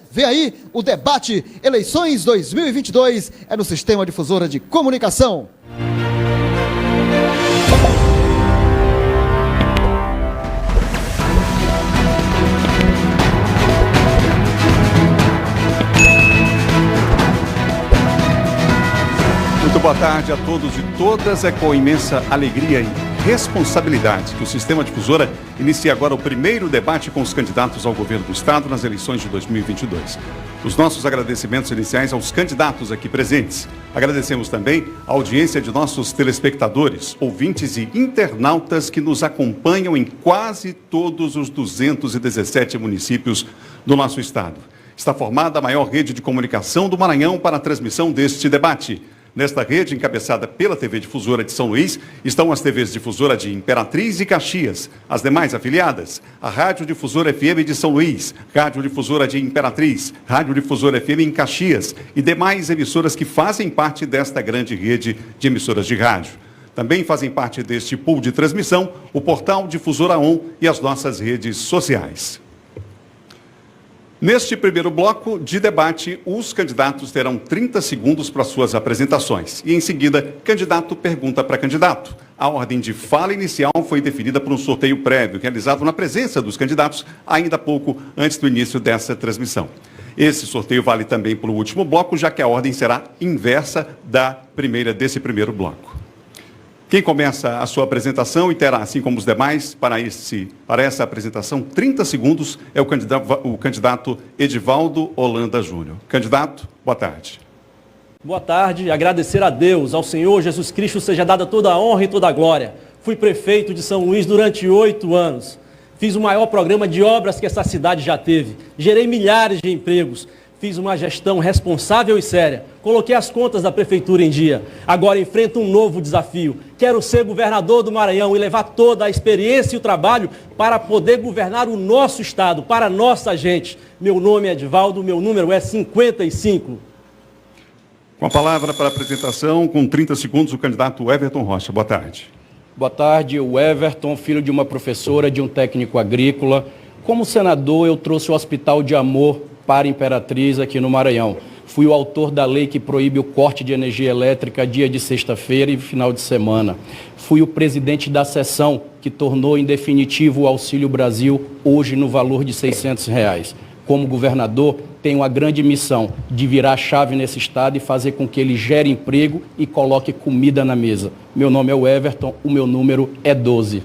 Vem aí o debate Eleições 2022, é no Sistema Difusora de Comunicação. Muito boa tarde a todos e todas. É com imensa alegria e responsabilidade que o Sistema Difusora inicia agora o primeiro debate com os candidatos ao governo do Estado nas eleições de 2022. Os nossos agradecimentos iniciais aos candidatos aqui presentes. Agradecemos também a audiência de nossos telespectadores, ouvintes e internautas que nos acompanham em quase todos os 217 municípios do nosso Estado. Está formada a maior rede de comunicação do Maranhão para a transmissão deste debate. Nesta rede, encabeçada pela TV Difusora de São Luís, estão as TVs Difusora de Imperatriz e Caxias, as demais afiliadas, a Rádio Difusora FM de São Luís, Rádio Difusora de Imperatriz, Rádio Difusora FM em Caxias e demais emissoras que fazem parte desta grande rede de emissoras de rádio. Também fazem parte deste pool de transmissão o portal Difusora On e as nossas redes sociais. Neste primeiro bloco de debate, os candidatos terão 30 segundos para suas apresentações. E, em seguida, candidato pergunta para candidato. A ordem de fala inicial foi definida por um sorteio prévio, realizado na presença dos candidatos, ainda pouco antes do início dessa transmissão. Esse sorteio vale também para o último bloco, já que a ordem será inversa desse primeiro bloco. Quem começa a sua apresentação e terá, assim como os demais, para essa apresentação, 30 segundos, é o candidato Edivaldo Holanda Júnior. Candidato, boa tarde. Boa tarde, agradecer a Deus, ao Senhor Jesus Cristo, seja dada toda a honra e toda a glória. Fui prefeito de São Luís durante 8 anos. Fiz o maior programa de obras que essa cidade já teve. Gerei milhares de empregos. Fiz uma gestão responsável e séria. Coloquei as contas da prefeitura em dia. Agora enfrento um novo desafio. Quero ser governador do Maranhão e levar toda a experiência e o trabalho para poder governar o nosso estado, para a nossa gente. Meu nome é Edivaldo, meu número é 55. Com a palavra para a apresentação, com 30 segundos, o candidato Everton Rocha. Boa tarde. Boa tarde, o Everton, filho de uma professora, de um técnico agrícola. Como senador, eu trouxe o Hospital de Amor para Imperatriz aqui no Maranhão. Fui o autor da lei que proíbe o corte de energia elétrica dia de sexta-feira e final de semana. Fui o presidente da sessão que tornou em definitivo o Auxílio Brasil, hoje no valor de R$600. Como governador, tenho a grande missão de virar a chave nesse estado e fazer com que ele gere emprego e coloque comida na mesa. Meu nome é o Everton, o meu número é 12.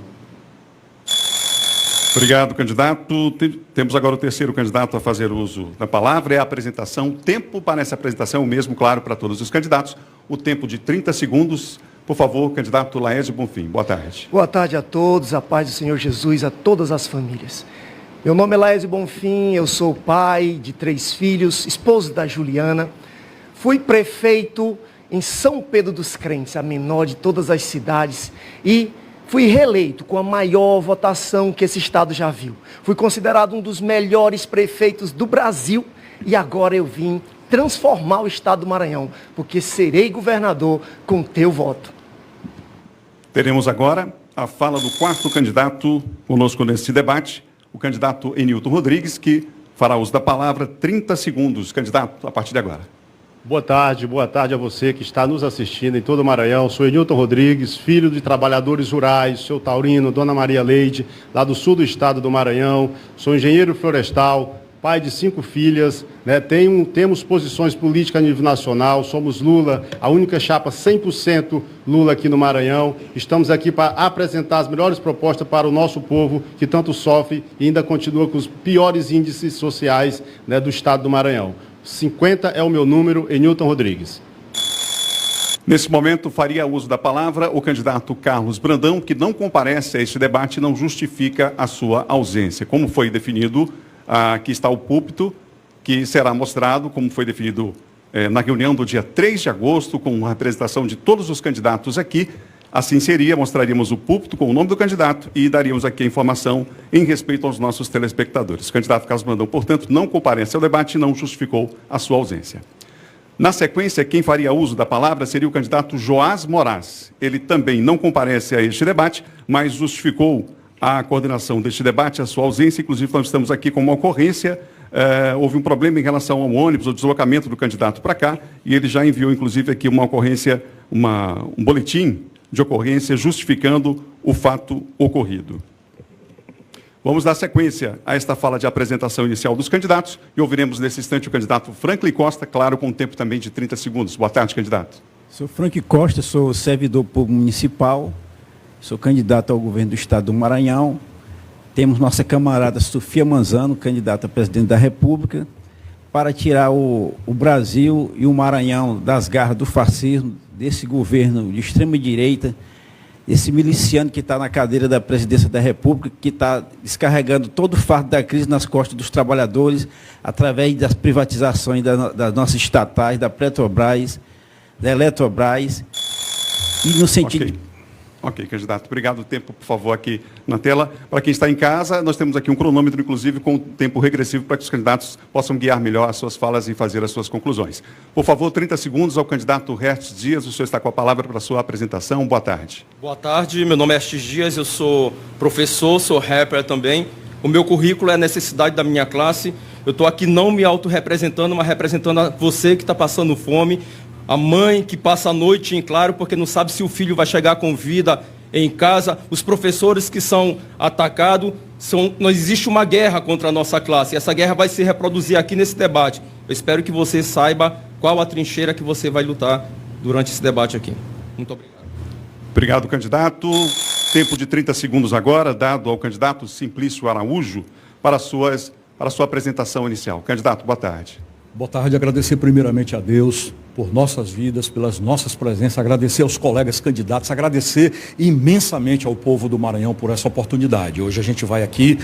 Obrigado, candidato. Temos agora o terceiro candidato a fazer uso da palavra. É a apresentação. O tempo para essa apresentação é o mesmo, claro, para todos os candidatos. O tempo de 30 segundos. Por favor, candidato Laésio Bonfim. Boa tarde. Boa tarde a todos. A paz do Senhor Jesus a todas as famílias. Meu nome é Laésio Bonfim. Eu sou pai de 3 filhos, esposo da Juliana. Fui prefeito em São Pedro dos Crentes, a menor de todas as cidades, e fui reeleito com a maior votação que esse estado já viu. Fui considerado um dos melhores prefeitos do Brasil e agora eu vim transformar o estado do Maranhão, porque serei governador com teu voto. Teremos agora a fala do quarto candidato conosco nesse debate, o candidato Enilton Rodrigues, que fará uso da palavra. 30 segundos, candidato, a partir de agora. Boa tarde a você que está nos assistindo em todo o Maranhão. Sou Enilton Rodrigues, filho de trabalhadores rurais, seu Taurino, Dona Maria Leide, lá do sul do estado do Maranhão. Sou engenheiro florestal, pai de 5 filhas, né? Temos posições políticas a nível nacional, somos Lula, a única chapa 100% Lula aqui no Maranhão. Estamos aqui para apresentar as melhores propostas para o nosso povo, que tanto sofre e ainda continua com os piores índices sociais, né, do estado do Maranhão. 50 é o meu número, Enilton Rodrigues. Nesse momento, faria uso da palavra o candidato Carlos Brandão, que não comparece a este debate e não justifica a sua ausência. Como foi definido, aqui está o púlpito, que será mostrado, como foi definido na reunião do dia 3 de agosto, com a representação de todos os candidatos aqui. Assim seria, mostraríamos o púlpito com o nome do candidato e daríamos aqui a informação em respeito aos nossos telespectadores. O candidato Carlos Brandão, portanto, não comparece ao debate e não justificou a sua ausência. Na sequência, quem faria uso da palavra seria o candidato Joás Moraes. Ele também não comparece a este debate, mas justificou a coordenação deste debate, a sua ausência. Inclusive, nós estamos aqui com uma ocorrência houve um problema em relação ao ônibus, ao deslocamento do candidato para cá, e ele já enviou, inclusive, aqui uma ocorrência, um boletim de ocorrência justificando o fato ocorrido. Vamos dar sequência a esta fala de apresentação inicial dos candidatos e ouviremos nesse instante o candidato Franklin Costa, claro, com um tempo também de 30 segundos. Boa tarde, candidato. Sou Franklin Costa, sou servidor público municipal, sou candidato ao governo do estado do Maranhão. Temos nossa camarada Sofia Manzano, candidata a presidente da República, para tirar o Brasil e o Maranhão das garras do fascismo, desse governo de extrema-direita, esse miliciano que está na cadeira da presidência da República, que está descarregando todo o fardo da crise nas costas dos trabalhadores, através das privatizações das nossas estatais, da Petrobras, da Eletrobras, e no sentido... Ok, candidato. Obrigado. O tempo, por favor, aqui na tela. Para quem está em casa, nós temos aqui um cronômetro, inclusive, com tempo regressivo, para que os candidatos possam guiar melhor as suas falas e fazer as suas conclusões. Por favor, 30 segundos ao candidato Hertz Dias. O senhor está com a palavra para a sua apresentação. Boa tarde. Boa tarde. Meu nome é Hertz Dias, eu sou professor, sou rapper também. O meu currículo é a necessidade da minha classe. Eu estou aqui não me autorrepresentando, mas representando a você que está passando fome, a mãe que passa a noite em claro porque não sabe se o filho vai chegar com vida em casa, os professores que são atacados. Não existe uma guerra contra a nossa classe. Essa guerra vai se reproduzir aqui nesse debate. Eu espero que você saiba qual a trincheira que você vai lutar durante esse debate aqui. Muito obrigado. Obrigado, candidato. Tempo de 30 segundos agora, dado ao candidato Simplício Araújo para a sua apresentação inicial. Candidato, boa tarde. Boa tarde. Agradecer primeiramente a Deus por nossas vidas, pelas nossas presenças, agradecer aos colegas candidatos, agradecer imensamente ao povo do Maranhão por essa oportunidade. Hoje a gente vai aqui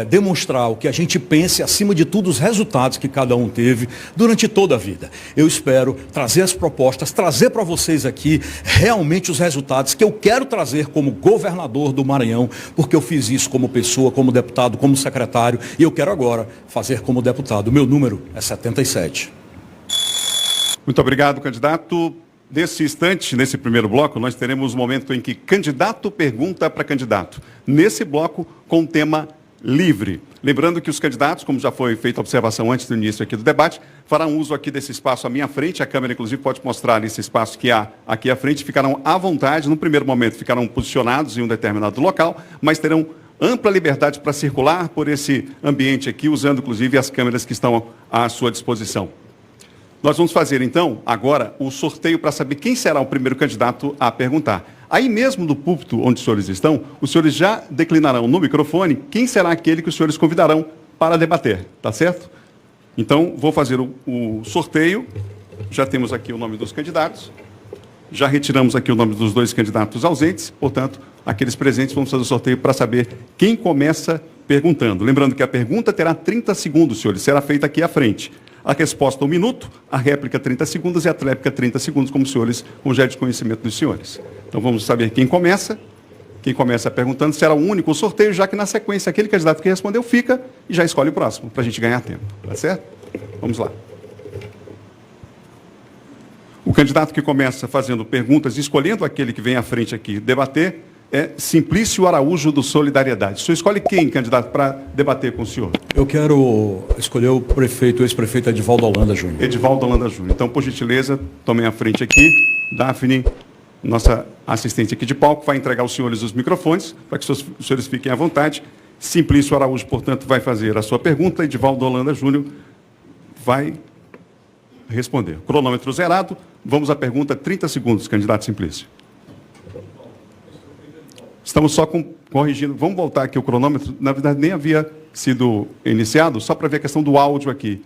demonstrar o que a gente pensa e, acima de tudo, os resultados que cada um teve durante toda a vida. Eu espero trazer as propostas, trazer para vocês aqui realmente os resultados que eu quero trazer como governador do Maranhão, porque eu fiz isso como pessoa, como deputado, como secretário, e eu quero agora fazer como deputado. O meu número é 77. Muito obrigado, candidato. Nesse instante, nesse primeiro bloco, nós teremos um momento em que candidato pergunta para candidato. Nesse bloco, com tema livre. Lembrando que os candidatos, como já foi feita a observação antes do início aqui do debate, farão uso aqui desse espaço à minha frente. A câmera, inclusive, pode mostrar esse espaço que há aqui à frente. Ficarão à vontade. No primeiro momento, ficarão posicionados em um determinado local, mas terão ampla liberdade para circular por esse ambiente aqui, usando, inclusive, as câmeras que estão à sua disposição. Nós vamos fazer, então, agora, o sorteio para saber quem será o primeiro candidato a perguntar. Aí mesmo do púlpito onde os senhores estão, os senhores já declinarão no microfone quem será aquele que os senhores convidarão para debater, tá certo? Então, vou fazer o sorteio. Já temos aqui o nome dos candidatos. Já retiramos aqui o nome dos dois candidatos ausentes. Portanto, aqueles presentes, vamos fazer o sorteio para saber quem começa perguntando. Lembrando que a pergunta terá 30 segundos, senhores. Será feita aqui à frente. A resposta 1 minuto, a réplica 30 segundos e a tréplica 30 segundos, como já é de conhecimento dos senhores. Então vamos saber quem começa. Quem começa perguntando será o único sorteio, já que na sequência aquele candidato que respondeu fica e já escolhe o próximo, para a gente ganhar tempo. Tá certo? Vamos lá. O candidato que começa fazendo perguntas, escolhendo aquele que vem à frente aqui debater, é Simplício Araújo do Solidariedade. O senhor escolhe quem, candidato, para debater com o senhor? Eu quero escolher o ex-prefeito Edivaldo Holanda Júnior. Edivaldo Holanda Júnior. Então, por gentileza, tomem a frente aqui. Daphne, nossa assistente aqui de palco, vai entregar aos senhores os microfones, para que os senhores fiquem à vontade. Simplício Araújo, portanto, vai fazer a sua pergunta. Edivaldo Holanda Júnior vai responder. Cronômetro zerado. Vamos à pergunta, 30 segundos, candidato Simplício. Estamos só corrigindo. Vamos voltar aqui o cronômetro. Na verdade, nem havia sido iniciado, só para ver a questão do áudio aqui.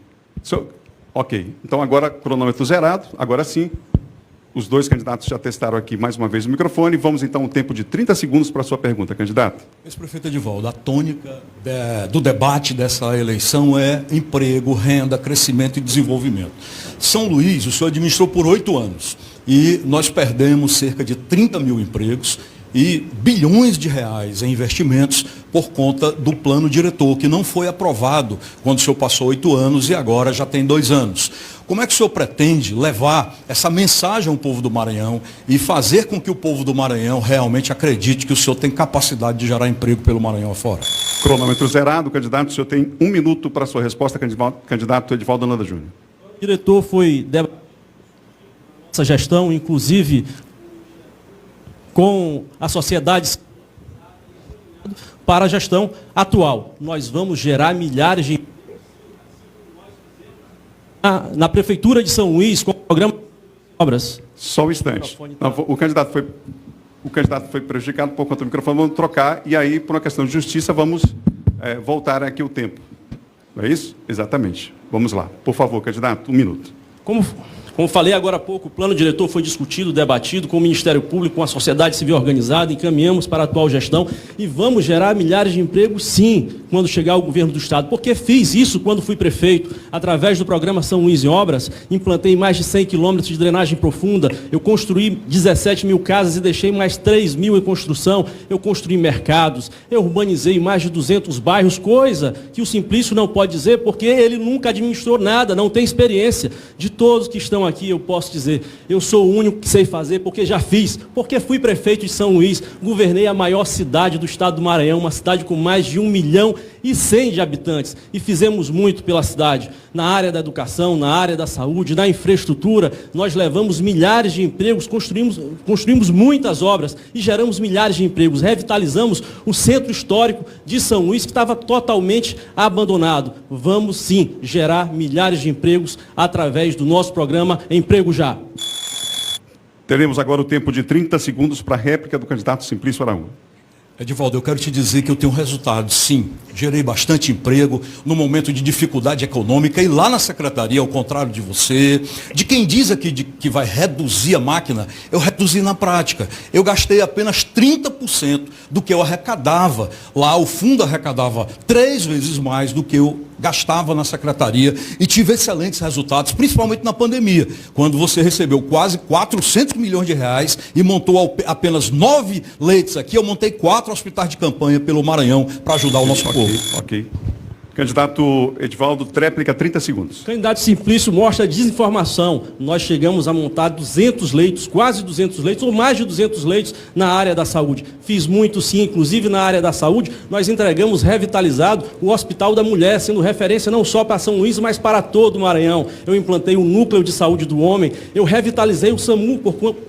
Ok. Então, agora, cronômetro zerado. Agora sim, os dois candidatos já testaram aqui mais uma vez o microfone. Vamos, então, um tempo de 30 segundos para a sua pergunta, candidato. Ex-prefeito Edivaldo, a tônica do debate dessa eleição é emprego, renda, crescimento e desenvolvimento. São Luís, o senhor administrou por 8 anos e nós perdemos cerca de 30 mil empregos e bilhões de reais em investimentos por conta do plano diretor, que não foi aprovado quando o senhor passou 8 anos e agora já tem 2 anos. Como é que o senhor pretende levar essa mensagem ao povo do Maranhão e fazer com que o povo do Maranhão realmente acredite que o senhor tem capacidade de gerar emprego pelo Maranhão afora? Cronômetro zerado, candidato. O senhor tem 1 minuto para a sua resposta, candidato Edivaldo Holanda Júnior. O diretor foi essa gestão, inclusive com a sociedade para a gestão atual. Nós vamos gerar milhares de na Prefeitura de São Luís, com o programa de obras. Só um instante. Não, o candidato foi prejudicado por conta do microfone, vamos trocar, e aí, por uma questão de justiça, vamos voltar aqui o tempo. Não é isso? Exatamente. Vamos lá. Por favor, candidato, 1 minuto. Como falei agora há pouco, o plano diretor foi discutido, debatido com o Ministério Público, com a sociedade civil organizada, encaminhamos para a atual gestão e vamos gerar milhares de empregos, sim, quando chegar ao governo do Estado. Porque fiz isso quando fui prefeito, através do programa São Luís em Obras, implantei mais de 100 quilômetros de drenagem profunda, eu construí 17 mil casas e deixei mais 3 mil em construção, eu construí mercados, eu urbanizei mais de 200 bairros, coisa que o Simplício não pode dizer, porque ele nunca administrou nada, não tem experiência. De todos que estão aqui, eu posso dizer, eu sou o único que sei fazer, porque já fiz, porque fui prefeito de São Luís, governei a maior cidade do estado do Maranhão, uma cidade com mais de 1,1 milhão de habitantes, e fizemos muito pela cidade, na área da educação, na área da saúde, na infraestrutura, nós levamos milhares de empregos, construímos muitas obras e geramos milhares de empregos, revitalizamos o centro histórico de São Luís, que estava totalmente abandonado. Vamos sim gerar milhares de empregos através do nosso programa Emprego Já. Teremos agora o tempo de 30 segundos para a réplica do candidato Simplício Araújo. Edivaldo, eu quero te dizer que eu tenho resultados, sim. Gerei bastante emprego no momento de dificuldade econômica e lá na secretaria, ao contrário de você, de quem diz aqui que vai reduzir a máquina, eu reduzi na prática. Eu gastei apenas 30% do que eu arrecadava. Lá o fundo arrecadava 3 vezes mais do que eu gastava na secretaria e tive excelentes resultados, principalmente na pandemia, quando você recebeu quase 400 milhões de reais e montou apenas 9 leitos aqui, eu montei 4 hospitais de campanha pelo Maranhão para ajudar o nosso povo. Ok. Candidato Edivaldo, tréplica, 30 segundos. O candidato Simplício mostra desinformação. Nós chegamos a montar 200 leitos, quase 200 leitos, ou mais de 200 leitos na área da saúde. Fiz muito sim, inclusive na área da saúde, nós entregamos revitalizado o Hospital da Mulher, sendo referência não só para São Luís, mas para todo o Maranhão. Eu implantei o Núcleo de Saúde do Homem, eu revitalizei o SAMU,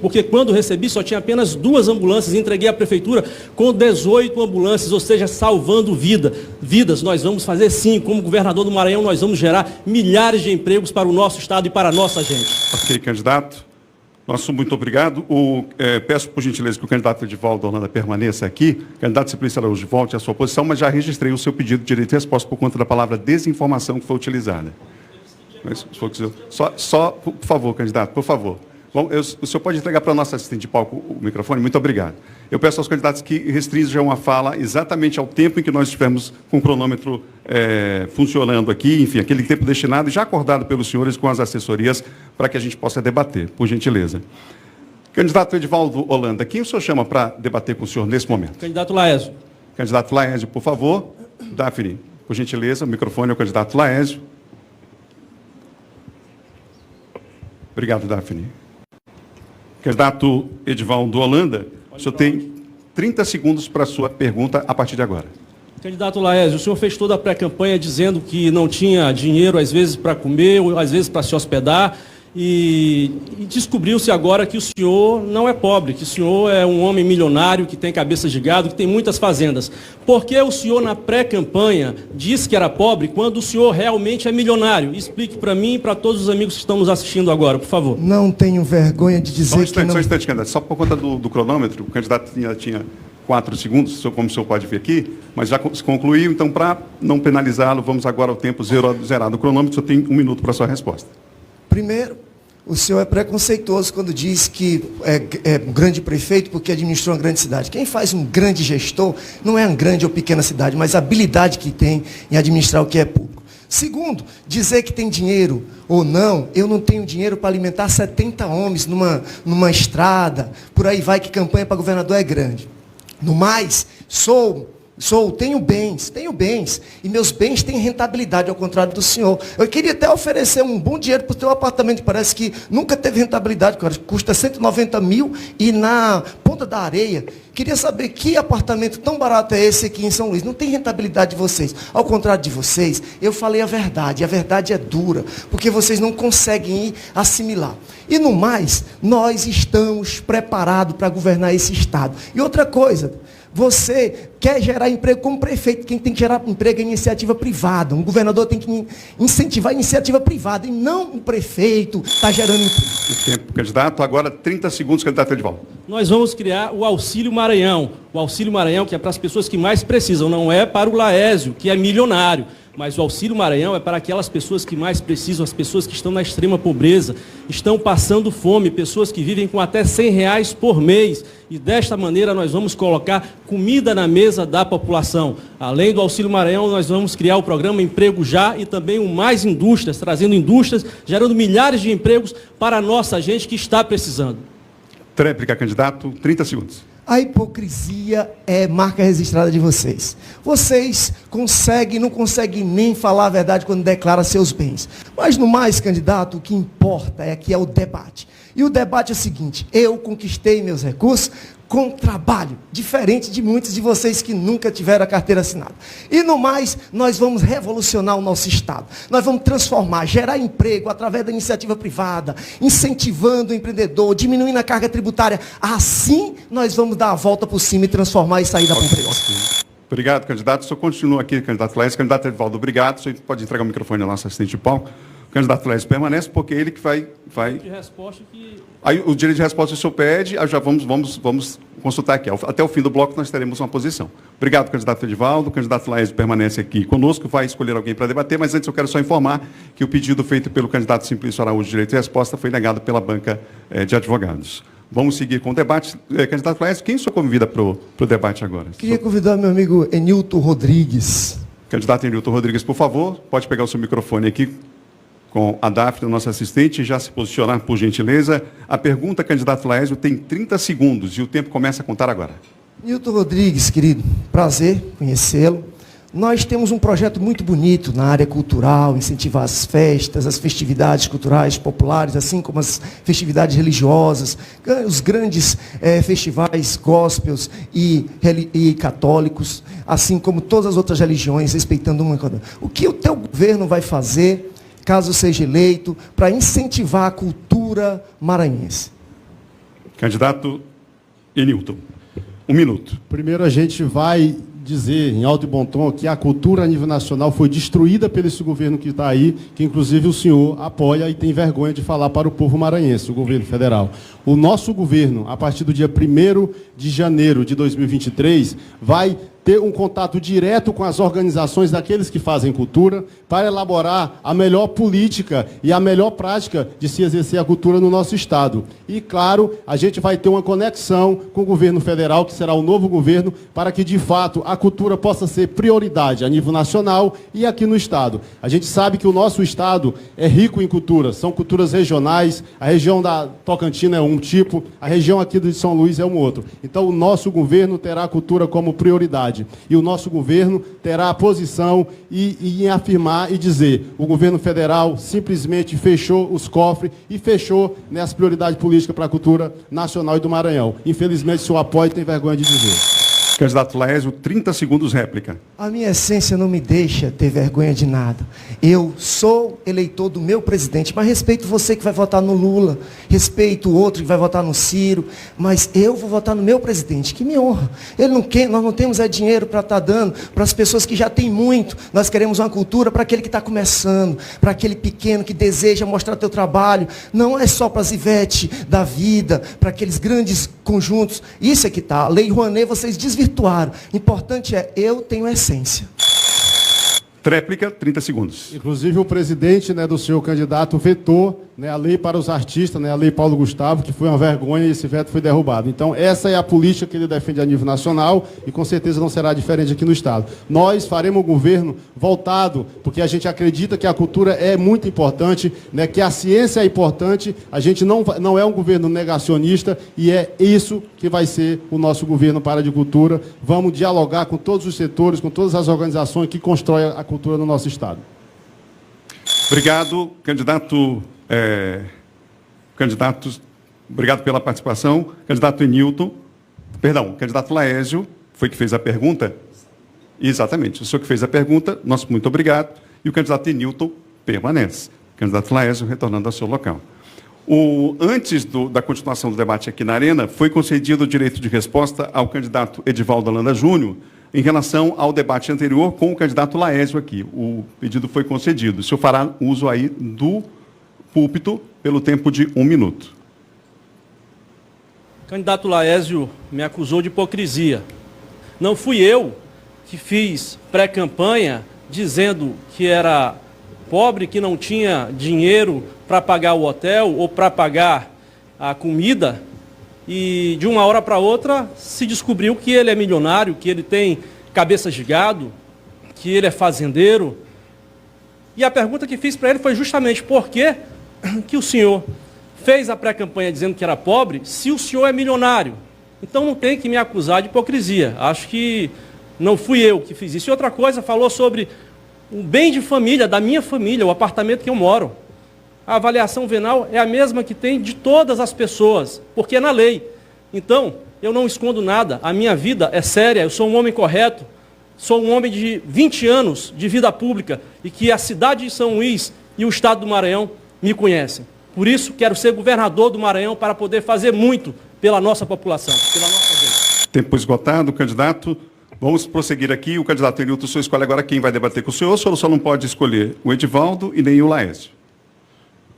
porque quando recebi só tinha apenas 2 ambulâncias, entreguei à Prefeitura com 18 ambulâncias, ou seja, salvando vidas. Nós vamos fazer sim, como governador do Maranhão, nós vamos gerar milhares de empregos para o nosso estado e para a nossa gente. Ok, candidato. Nosso muito obrigado. Peço, por gentileza, que o candidato Edivaldo Holanda permaneça aqui. Candidato Simplício Araújo, volte à sua posição, mas já registrei o seu pedido de direito de resposta por conta da palavra desinformação que foi utilizada. Mas, só, por favor, candidato, por favor. Bom, o senhor pode entregar para a nossa assistente de palco o microfone? Muito obrigado. Eu peço aos candidatos que restringam a fala exatamente ao tempo em que nós estivermos com o cronômetro funcionando aqui, enfim, aquele tempo destinado e já acordado pelos senhores com as assessorias para que a gente possa debater, por gentileza. Candidato Edivaldo Holanda, quem o senhor chama para debater com o senhor nesse momento? Candidato Laésio. Candidato Laésio, por favor. Daphne, por gentileza, o microfone ao candidato Laésio. Obrigado, Daphne. Candidato Edivaldo Holanda, o senhor tem 30 segundos para a sua pergunta a partir de agora. Candidato Laésio, o senhor fez toda a pré-campanha dizendo que não tinha dinheiro, às vezes, para comer, ou às vezes para se hospedar, e descobriu-se agora que o senhor não é pobre, que o senhor é um homem milionário, que tem cabeça de gado, que tem muitas fazendas. Por que o senhor, na pré-campanha, disse que era pobre, quando o senhor realmente é milionário? Explique para mim e para todos os amigos que estão nos assistindo agora, por favor. Não tenho vergonha de dizer que não... Só um instante, candidato. Só por conta do cronômetro, o candidato tinha 4 segundos, como o senhor pode ver aqui, mas já se concluiu, então, para não penalizá-lo, vamos agora ao tempo zerado do cronômetro, o senhor tem 1 minuto para a sua resposta. Primeiro, o senhor é preconceituoso quando diz que é um grande prefeito porque administrou uma grande cidade. Quem faz um grande gestor não é uma grande ou pequena cidade, mas a habilidade que tem em administrar o que é público. Segundo, dizer que tem dinheiro ou não, eu não tenho dinheiro para alimentar 70 homens numa estrada, por aí vai que campanha para governador é grande. No mais, sou Tenho bens, e meus bens têm rentabilidade, ao contrário do senhor. Eu queria até oferecer um bom dinheiro para o teu apartamento, que parece que nunca teve rentabilidade, custa 190 mil, e na Ponta da Areia, queria saber que apartamento tão barato é esse aqui em São Luís. Não tem rentabilidade de vocês. Ao contrário de vocês, eu falei a verdade é dura, porque vocês não conseguem assimilar. E no mais, nós estamos preparados para governar esse estado. E outra coisa, você quer gerar emprego como prefeito. Quem tem que gerar emprego é a iniciativa privada. Um governador tem que incentivar a iniciativa privada e não o prefeito está gerando emprego. O tempo, candidato. Agora 30 segundos, candidato Edivaldo. Nós vamos criar o Auxílio Maranhão. O Auxílio Maranhão, que é para as pessoas que mais precisam, não é para o Laésio, que é milionário. Mas o Auxílio Maranhão é para aquelas pessoas que mais precisam, as pessoas que estão na extrema pobreza, estão passando fome, pessoas que vivem com até R$100 por mês. E desta maneira nós vamos colocar comida na mesa da população. Além do Auxílio Maranhão, nós vamos criar o programa Emprego Já e também o Mais Indústrias, trazendo indústrias, gerando milhares de empregos para a nossa gente que está precisando. Tréplica, candidato, 30 segundos. A hipocrisia é marca registrada de vocês. Vocês não conseguem nem falar a verdade quando declaram seus bens. Mas no mais, candidato, o que importa é o debate. E o debate é o seguinte: eu conquistei meus recursos com trabalho, diferente de muitos de vocês que nunca tiveram a carteira assinada. E no mais, nós vamos revolucionar o nosso estado. Nós vamos transformar, gerar emprego através da iniciativa privada, incentivando o empreendedor, diminuindo a carga tributária. Assim, nós vamos dar a volta por cima e transformar e sair da pobreza. Obrigado, candidato. O senhor continua aqui, candidato Laésio. Candidato Edivaldo, obrigado. O senhor pode entregar o microfone ao nosso assistente de palco. O candidato Laésio permanece, porque ele que vai... De resposta que... Aí, o direito de resposta o senhor pede, aí já vamos consultar aqui. Até o fim do bloco nós teremos uma posição. Obrigado, candidato Edivaldo. O candidato Laésio permanece aqui conosco, vai escolher alguém para debater, mas antes eu quero só informar que o pedido feito pelo candidato Simplício Araújo de Direito de Resposta foi negado pela banca de advogados. Vamos seguir com o debate. Candidato Laésio, quem o senhor convida para o debate agora? Queria convidar meu amigo Enilton Rodrigues. Candidato Enilton Rodrigues, por favor, pode pegar o seu microfone aqui com a Daphne, nossa assistente, e já se posicionar, por gentileza. A pergunta, candidato Laésio, tem 30 segundos e o tempo começa a contar agora. Enilton Rodrigues, querido, prazer conhecê-lo. Nós temos um projeto muito bonito na área cultural, incentivar as festas, as festividades culturais populares, assim como as festividades religiosas, os grandes festivais gospels e católicos, assim como todas as outras religiões, respeitando uma coisa. O que o teu governo vai fazer, caso seja eleito, para incentivar a cultura maranhense? Candidato Enilton, 1 minuto. Primeiro a gente vai dizer, em alto e bom tom, que a cultura a nível nacional foi destruída pelo esse governo que está aí, que inclusive o senhor apoia e tem vergonha de falar para o povo maranhense, o governo federal. O nosso governo, a partir do dia 1º de janeiro de 2023, vai ter um contato direto com as organizações daqueles que fazem cultura, para elaborar a melhor política e a melhor prática de se exercer a cultura no nosso estado. E, claro, a gente vai ter uma conexão com o governo federal, que será o novo governo, para que, de fato, a cultura possa ser prioridade a nível nacional e aqui no estado. A gente sabe que o nosso estado é rico em cultura, são culturas regionais, a região da Tocantina é um tipo, a região aqui de São Luís é um outro. Então, o nosso governo terá a cultura como prioridade. E o nosso governo terá a posição em afirmar e dizer: o governo federal simplesmente fechou os cofres e fechou as prioridades políticas para a cultura nacional e do Maranhão. Infelizmente, seu apoio tem vergonha de dizer. Candidato Laésio, 30 segundos, réplica. A minha essência não me deixa ter vergonha de nada. Eu sou eleitor do meu presidente, mas respeito você que vai votar no Lula, respeito o outro que vai votar no Ciro, mas eu vou votar no meu presidente, que me honra. Nós não temos dinheiro para estar dando para as pessoas que já têm muito. Nós queremos uma cultura para aquele que está começando, para aquele pequeno que deseja mostrar teu trabalho. Não é só para as Ivete da vida, para aqueles grandes conjuntos. Isso é que está. A Lei Rouanet vocês desvirtuaram. Importante é, eu tenho essência. Tréplica, 30 segundos. Inclusive o presidente, né, do senhor candidato vetou, né, a lei para os artistas, né, a lei Paulo Gustavo, que foi uma vergonha e esse veto foi derrubado. Então essa é a política que ele defende a nível nacional e com certeza não será diferente aqui no Estado. Nós faremos um governo voltado, porque a gente acredita que a cultura é muito importante, né, que a ciência é importante, a gente não é um governo negacionista e é isso que vai ser o nosso governo para a cultura. Vamos dialogar com todos os setores, com todas as organizações que constroem a cultura no nosso Estado. Obrigado, candidato. Candidatos, obrigado pela participação. Candidato Enilton, perdão, candidato Laésio, foi que fez a pergunta? Exatamente, o senhor que fez a pergunta, nosso muito obrigado. E o candidato Enilton permanece. Candidato Laésio retornando ao seu local. Antes da continuação do debate aqui na Arena, foi concedido o direito de resposta ao candidato Edivaldo Holanda Júnior em relação ao debate anterior com o candidato Laésio aqui. O pedido foi concedido. O senhor fará uso aí do púlpito pelo tempo de 1 minuto. O candidato Laésio me acusou de hipocrisia. Não fui eu que fiz pré-campanha dizendo que era pobre, que não tinha dinheiro para pagar o hotel ou para pagar a comida, e de uma hora para outra se descobriu que ele é milionário, que ele tem cabeça de gado, que ele é fazendeiro. E a pergunta que fiz para ele foi justamente por que o senhor fez a pré-campanha dizendo que era pobre, se o senhor é milionário. Então não tem que me acusar de hipocrisia. Acho que não fui eu que fiz isso. E outra coisa, falou sobre o bem de família, da minha família, o apartamento que eu moro. A avaliação venal é a mesma que tem de todas as pessoas, porque é na lei. Então, eu não escondo nada, a minha vida é séria, eu sou um homem correto, sou um homem de 20 anos de vida pública e que a cidade de São Luís e o estado do Maranhão me conhecem. Por isso, quero ser governador do Maranhão para poder fazer muito pela nossa população, pela nossa gente. Tempo esgotado, candidato. Vamos prosseguir aqui. O candidato Enilton, o senhor escolhe agora quem vai debater com o senhor só não pode escolher o Edivaldo e nem o Laésio.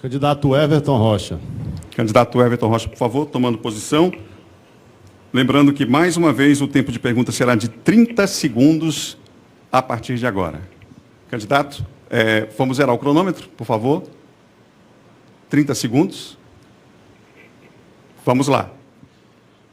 Candidato Everton Rocha. Candidato Everton Rocha, por favor, tomando posição. Lembrando que, mais uma vez, o tempo de pergunta será de 30 segundos a partir de agora. Candidato, vamos zerar o cronômetro, por favor. 30 segundos. Vamos lá.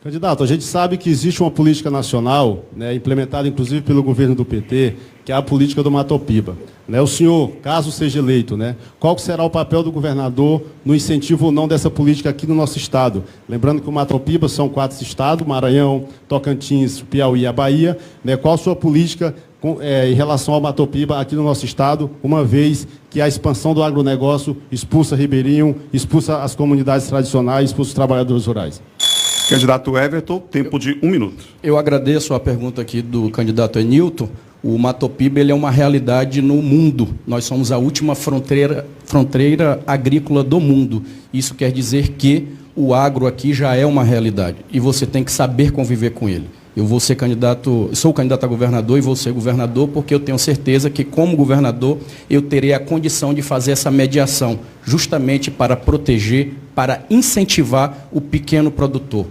Candidato, a gente sabe que existe uma política nacional, né, implementada inclusive pelo governo do PT, que é a política do Matopiba. Né, o senhor, caso seja eleito, né, qual será o papel do governador no incentivo ou não dessa política aqui no nosso estado? Lembrando que o Matopiba são 4 estados, Maranhão, Tocantins, Piauí e a Bahia. Né, qual a sua política em relação ao Matopiba aqui no nosso estado, uma vez que a expansão do agronegócio expulsa Ribeirinho, expulsa as comunidades tradicionais, expulsa os trabalhadores rurais? Candidato Everton, tempo de 1 minuto. Eu agradeço a pergunta aqui do candidato Enilton. O Matopiba ele é uma realidade no mundo. Nós somos a última fronteira agrícola do mundo. Isso quer dizer que o agro aqui já é uma realidade e você tem que saber conviver com ele. Eu vou ser candidato, sou candidato a governador e vou ser governador porque eu tenho certeza que, como governador, eu terei a condição de fazer essa mediação, justamente para proteger, para incentivar o pequeno produtor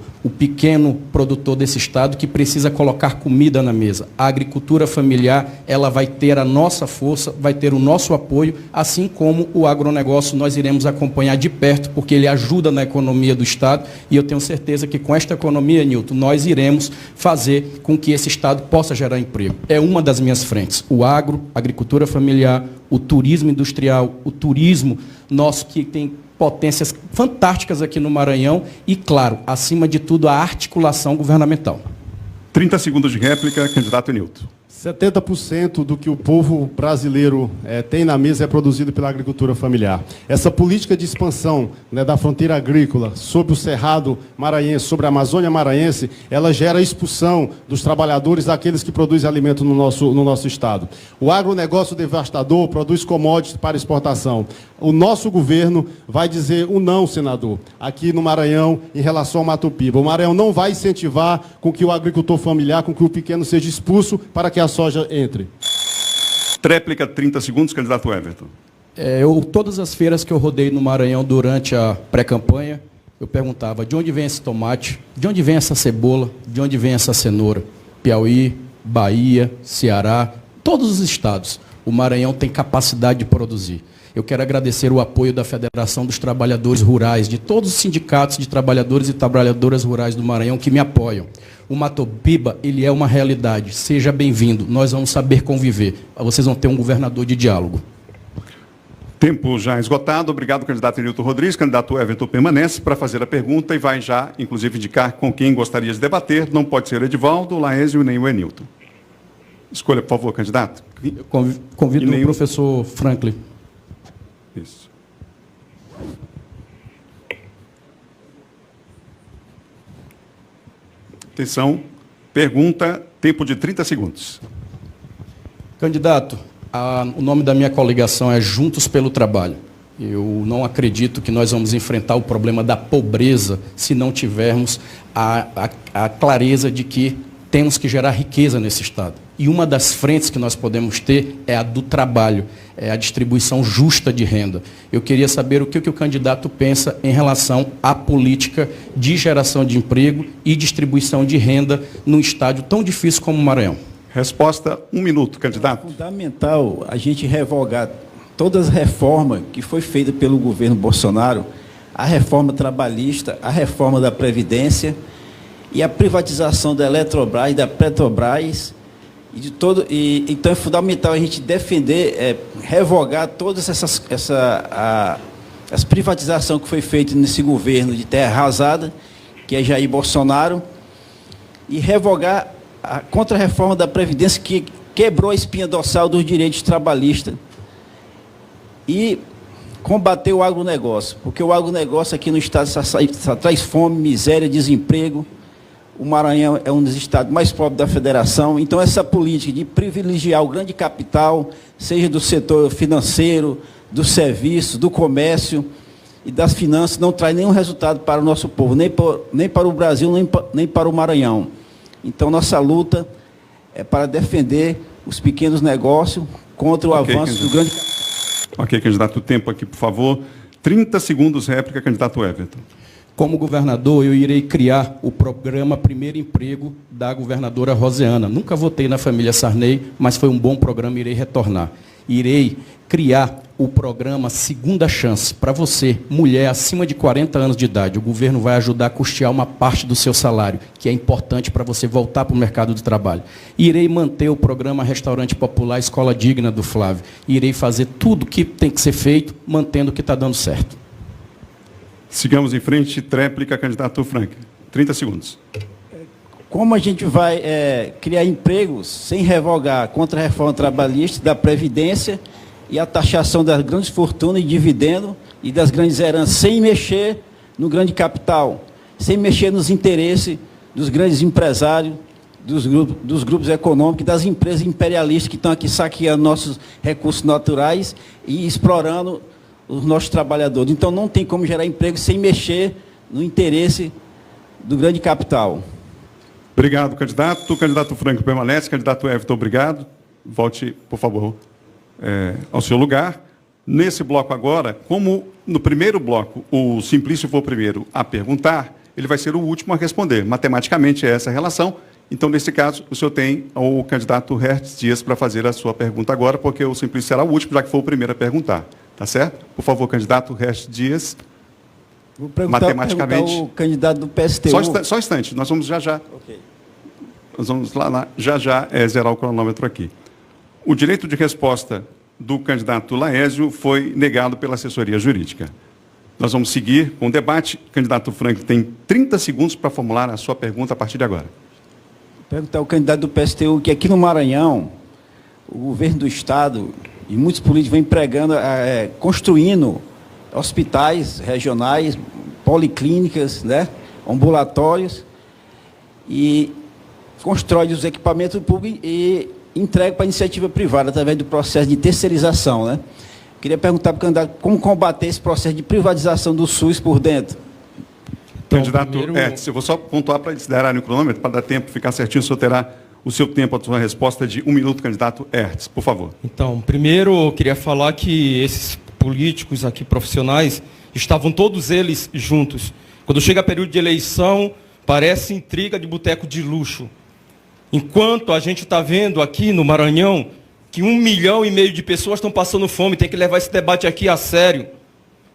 desse estado que precisa colocar comida na mesa. A agricultura familiar, ela vai ter a nossa força, vai ter o nosso apoio, assim como o agronegócio nós iremos acompanhar de perto, porque ele ajuda na economia do estado e eu tenho certeza que com esta economia, Nilton, nós iremos fazer com que esse estado possa gerar emprego. É uma das minhas frentes. O agro, a agricultura familiar, o turismo industrial, o turismo nosso que tem potências fantásticas aqui no Maranhão e, claro, acima de tudo, a articulação governamental. 30 segundos de réplica, candidato Enilton. 70% do que o povo brasileiro tem na mesa é produzido pela agricultura familiar. Essa política de expansão, né, da fronteira agrícola sobre o Cerrado maranhense, sobre a Amazônia maranhense, ela gera expulsão dos trabalhadores, daqueles que produzem alimento no nosso estado. O agronegócio devastador produz commodities para exportação. O nosso governo vai dizer o não, senador, aqui no Maranhão, em relação ao Matopiba. O Maranhão não vai incentivar com que o agricultor familiar, com que o pequeno seja expulso para que a soja entre. Tréplica, 30 segundos, candidato Everton. Todas as feiras que eu rodei no Maranhão durante a pré-campanha, eu perguntava de onde vem esse tomate, de onde vem essa cebola, de onde vem essa cenoura. Piauí, Bahia, Ceará, todos os estados. O Maranhão tem capacidade de produzir. Eu quero agradecer o apoio da Federação dos Trabalhadores Rurais, de todos os sindicatos de trabalhadores e trabalhadoras rurais do Maranhão que me apoiam. O Matopiba, ele é uma realidade. Seja bem-vindo. Nós vamos saber conviver. Vocês vão ter um governador de diálogo. Tempo já esgotado. Obrigado, candidato Nilton Rodrigues. Candidato Everton permanece para fazer a pergunta e vai já, inclusive, indicar com quem gostaria de debater. Não pode ser Edivaldo, o Laésio nem o Enilton. Escolha, por favor, candidato. Eu convido o professor Franklin. Isso. Atenção, pergunta, tempo de 30 segundos. Candidato, o nome da minha coligação é Juntos pelo Trabalho. Eu não acredito que nós vamos enfrentar o problema da pobreza se não tivermos a clareza de que temos que gerar riqueza nesse Estado. E uma das frentes que nós podemos ter é a do trabalho, é a distribuição justa de renda. Eu queria saber o que o candidato pensa em relação à política de geração de emprego e distribuição de renda num estádio tão difícil como o Maranhão. Resposta, 1 minuto, candidato. É fundamental a gente revogar todas as reformas que foi feita pelo governo Bolsonaro, a reforma trabalhista, a reforma da Previdência e a privatização da Eletrobras, da Petrobras, então é fundamental a gente defender, revogar todas as privatizações que foi feita nesse governo de terra arrasada, que é Jair Bolsonaro, e revogar a contra-reforma da Previdência, que quebrou a espinha dorsal dos direitos trabalhistas, e combater o agronegócio, porque o agronegócio aqui no Estado só traz fome, miséria, desemprego. O Maranhão é um dos estados mais pobres da federação, então essa política de privilegiar o grande capital, seja do setor financeiro, do serviço, do comércio e das finanças, não traz nenhum resultado para o nosso povo, nem para o Brasil, nem para o Maranhão. Então, nossa luta é para defender os pequenos negócios contra o avanço do grande capital. Ok, candidato, o tempo aqui, por favor. 30 segundos, réplica, candidato Everton. Como governador, eu irei criar o programa Primeiro Emprego da governadora Roseana. Nunca votei na família Sarney, mas foi um bom programa e irei retornar. Irei criar o programa Segunda Chance para você, mulher acima de 40 anos de idade. O governo vai ajudar a custear uma parte do seu salário, que é importante para você voltar para o mercado de trabalho. Irei manter o programa Restaurante Popular Escola Digna do Flávio. Irei fazer tudo o que tem que ser feito, mantendo o que está dando certo. Sigamos em frente, tréplica, candidato Frank. 30 segundos. Como a gente vai criar empregos sem revogar a contra-reforma trabalhista, da Previdência e a taxação das grandes fortunas e dividendo e das grandes heranças, sem mexer no grande capital, sem mexer nos interesses dos grandes empresários, dos grupos econômicos, das empresas imperialistas que estão aqui saqueando nossos recursos naturais e explorando os nossos trabalhadores. Então, não tem como gerar emprego sem mexer no interesse do grande capital. Obrigado, candidato. O candidato Franco permanece. Candidato Everton, obrigado. Volte, por favor, ao seu lugar. Nesse bloco agora, como no primeiro bloco o Simplício for o primeiro a perguntar, ele vai ser o último a responder. Matematicamente é essa a relação. Então, nesse caso, o senhor tem o candidato Hertz Dias para fazer a sua pergunta agora, porque o Simplício será o último, já que foi o primeiro a perguntar. Tá certo? Por favor, candidato Hertz Dias. Vou matematicamente. O candidato do PSTU. Só um instante, nós vamos já. Okay. Nós vamos lá já zerar o cronômetro aqui. O direito de resposta do candidato Laésio foi negado pela assessoria jurídica. Nós vamos seguir com o debate. O candidato Frank tem 30 segundos para formular a sua pergunta a partir de agora. Vou perguntar ao candidato do PSTU que aqui no Maranhão, o governo do Estado e muitos políticos vêm pregando, construindo hospitais regionais, policlínicas, né, ambulatórios, e constrói os equipamentos públicos e entrega para a iniciativa privada, através do processo de terceirização. Né? Queria perguntar para o candidato como combater esse processo de privatização do SUS por dentro. Então, candidato, eu vou só pontuar para desligar o cronômetro, para dar tempo, ficar certinho, o senhor terá o seu tempo, a sua resposta de 1 minuto, candidato Hertz, por favor. Então, primeiro, eu queria falar que esses políticos aqui, profissionais, estavam todos eles juntos. Quando chega período de eleição, parece intriga de boteco de luxo. Enquanto a gente está vendo aqui no Maranhão que 1,5 milhão de pessoas estão passando fome, tem que levar esse debate aqui a sério.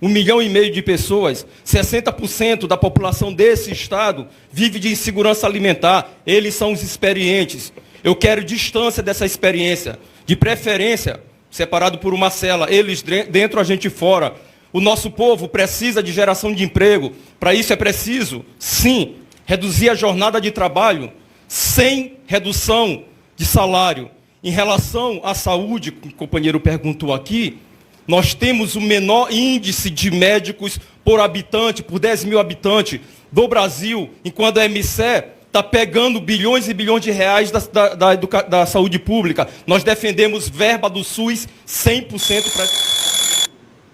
1,5 milhão de pessoas, 60% da população desse estado vive de insegurança alimentar. Eles são os experientes. Eu quero distância dessa experiência, de preferência, separado por uma cela, eles dentro, a gente fora. O nosso povo precisa de geração de emprego. Para isso é preciso, sim, reduzir a jornada de trabalho sem redução de salário. Em relação à saúde, que o companheiro perguntou aqui, nós temos o menor índice de médicos por habitante, por 10 mil habitantes do Brasil, enquanto a MCE está pegando bilhões e bilhões de reais da saúde pública. Nós defendemos verba do SUS 100% para...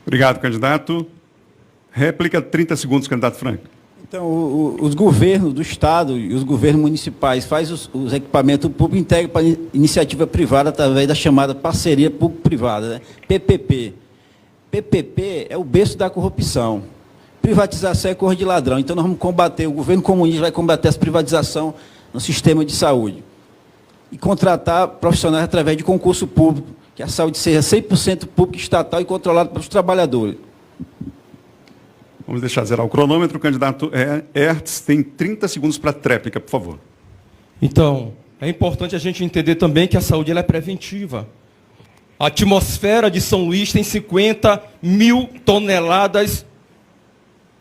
Obrigado, candidato. Réplica, 30 segundos, candidato Franco. Então, os governos do Estado e os governos municipais fazem os equipamentos públicos e integram para a iniciativa privada através da chamada parceria público-privada, né? PPP. PPP é o berço da corrupção. Privatização é coisa de ladrão. Então, nós vamos combater, o governo comunista vai combater essa privatização no sistema de saúde. E contratar profissionais através de concurso público, que a saúde seja 100% pública, estatal e controlada pelos trabalhadores. Vamos deixar zerar o cronômetro. O candidato Hertz tem 30 segundos para a tréplica, por favor. Então, é importante a gente entender também que a saúde ela é preventiva. A atmosfera de São Luís tem 50 mil toneladas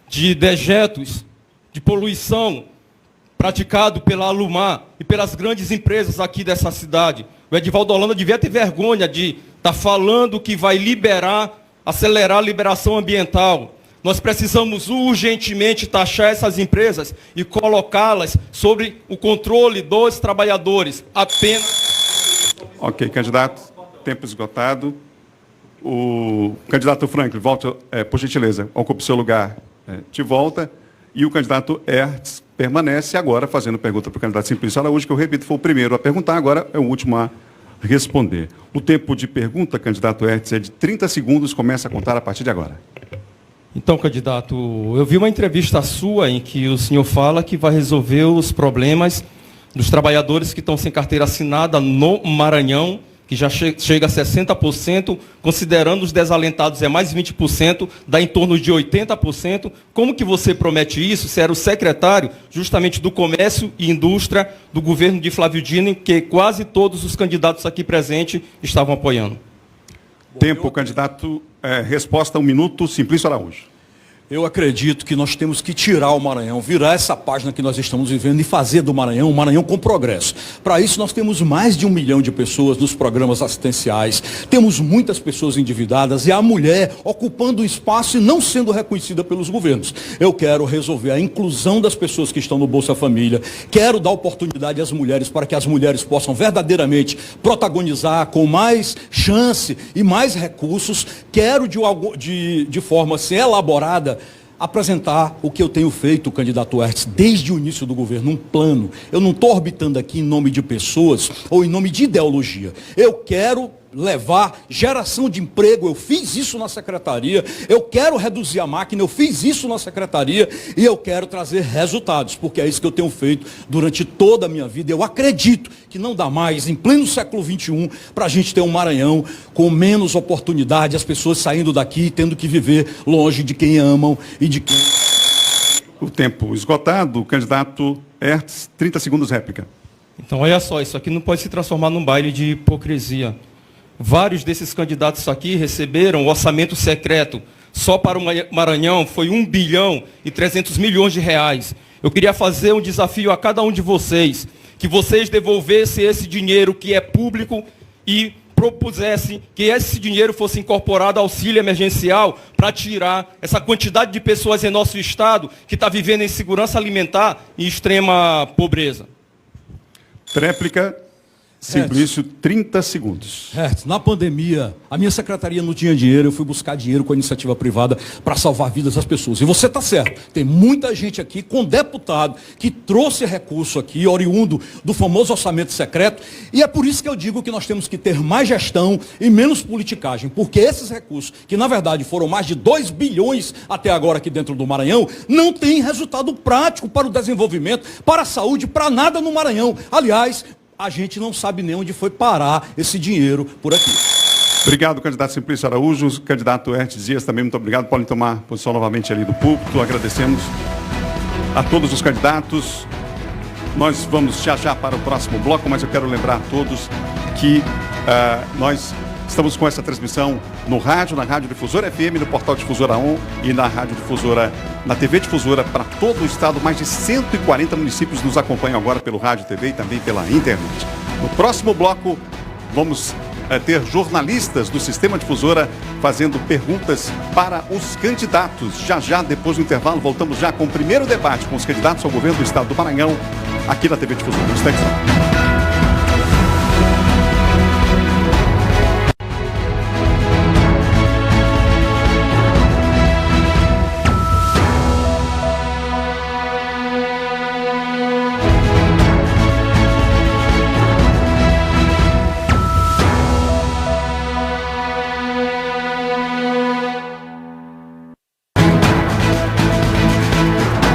de dejetos, de poluição, praticado pela Alumar e pelas grandes empresas aqui dessa cidade. O Edivaldo Holanda devia ter vergonha de estar falando que vai acelerar a liberação ambiental. Nós precisamos urgentemente taxar essas empresas e colocá-las sob o controle dos trabalhadores. Apenas... Ok, candidato. Tempo esgotado. O candidato Franklin, volta, por gentileza, ocupe seu lugar de volta. E o candidato Hertz permanece agora fazendo pergunta para o candidato Simplício Araújo, que eu repito, foi o primeiro a perguntar, agora é o último a responder. O tempo de pergunta, candidato Hertz, é de 30 segundos, começa a contar a partir de agora. Então, candidato, eu vi uma entrevista sua em que o senhor fala que vai resolver os problemas dos trabalhadores que estão sem carteira assinada no Maranhão, que já chega a 60%, considerando os desalentados é mais 20%, dá em torno de 80%. Como que você promete isso? Você era o secretário justamente do Comércio e Indústria do governo de Flávio Dino, que quase todos os candidatos aqui presentes estavam apoiando. Tempo, candidato. Resposta, 1 minuto, Simplício Araújo. Eu acredito que nós temos que tirar o Maranhão, virar essa página que nós estamos vivendo e fazer do Maranhão um Maranhão com progresso. Para isso, nós temos mais de 1 milhão de pessoas nos programas assistenciais, temos muitas pessoas endividadas e a mulher ocupando o espaço e não sendo reconhecida pelos governos. Eu quero resolver a inclusão das pessoas que estão no Bolsa Família, quero dar oportunidade às mulheres para que as mulheres possam verdadeiramente protagonizar com mais chance e mais recursos, quero de forma assim, elaborada, apresentar o que eu tenho feito, candidato Hertz, desde o início do governo, um plano. Eu não estou orbitando aqui em nome de pessoas ou em nome de ideologia. Eu quero levar geração de emprego, eu fiz isso na secretaria, eu quero reduzir a máquina, eu fiz isso na secretaria e eu quero trazer resultados, porque é isso que eu tenho feito durante toda a minha vida. Eu acredito que não dá mais, em pleno século XXI, para a gente ter um Maranhão com menos oportunidade, as pessoas saindo daqui tendo que viver longe de quem amam e de quem... O tempo esgotado, o candidato Hertz, 30 segundos réplica. Então, olha só, isso aqui não pode se transformar num baile de hipocrisia. Vários desses candidatos aqui receberam o orçamento secreto. Só para o Maranhão foi 1 bilhão e 300 milhões de reais. Eu queria fazer um desafio a cada um de vocês, que vocês devolvessem esse dinheiro que é público e propusessem que esse dinheiro fosse incorporado ao auxílio emergencial para tirar essa quantidade de pessoas em nosso estado que está vivendo em insegurança alimentar e extrema pobreza. Tréplica. Simplício, 30 segundos. Hertz, na pandemia, a minha secretaria não tinha dinheiro, eu fui buscar dinheiro com a iniciativa privada para salvar vidas das pessoas. E você está certo, tem muita gente aqui com deputado que trouxe recurso aqui, oriundo do famoso orçamento secreto, e é por isso que eu digo que nós temos que ter mais gestão e menos politicagem, porque esses recursos, que na verdade foram mais de 2 bilhões até agora aqui dentro do Maranhão, não têm resultado prático para o desenvolvimento, para a saúde, para nada no Maranhão. Aliás, a gente não sabe nem onde foi parar esse dinheiro por aqui. Obrigado, candidato Simplício Araújo. Candidato Hertes Dias, também muito obrigado. Podem tomar posição novamente ali do púlpito. Agradecemos a todos os candidatos. Nós vamos já para o próximo bloco, mas eu quero lembrar a todos que nós estamos com essa transmissão no rádio, na Rádio Difusora FM, no portal Difusora 1 e na Rádio Difusora, na TV Difusora para todo o estado. Mais de 140 municípios nos acompanham agora pelo rádio, TV e também pela internet. No próximo bloco, vamos ter jornalistas do Sistema Difusora fazendo perguntas para os candidatos. Já, depois do intervalo, voltamos já com o primeiro debate com os candidatos ao governo do estado do Maranhão, aqui na TV Difusora.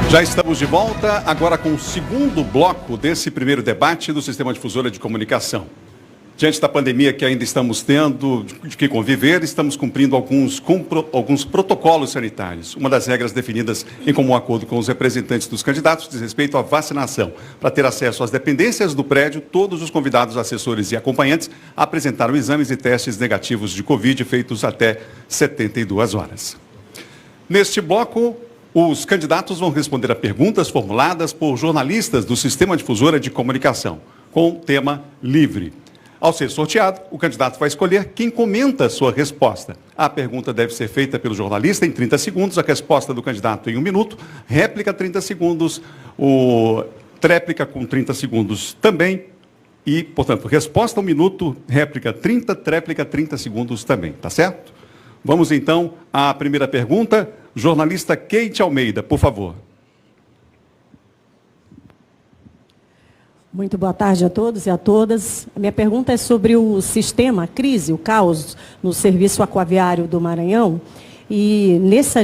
Já estamos de volta, agora com o segundo bloco desse primeiro debate do Sistema Difusora de Comunicação. Diante da pandemia que ainda estamos tendo de que conviver, estamos cumprindo alguns protocolos sanitários. Uma das regras definidas em comum acordo com os representantes dos candidatos diz respeito à vacinação. Para ter acesso às dependências do prédio, todos os convidados, assessores e acompanhantes apresentaram exames e testes negativos de Covid feitos até 72 horas. Neste bloco, os candidatos vão responder a perguntas formuladas por jornalistas do Sistema Difusora de Comunicação, com tema livre. Ao ser sorteado, o candidato vai escolher quem comenta a sua resposta. A pergunta deve ser feita pelo jornalista em 30 segundos, a resposta do candidato em 1 minuto, réplica 30 segundos, tréplica com 30 segundos também, e, portanto, resposta 1 minuto, réplica 30, tréplica 30 segundos também, tá certo? Vamos então à primeira pergunta. Jornalista Keite Almeida, por favor. Muito boa tarde a todos e a todas. A minha pergunta é sobre o sistema, a crise, o caos no serviço aquaviário do Maranhão. E nessa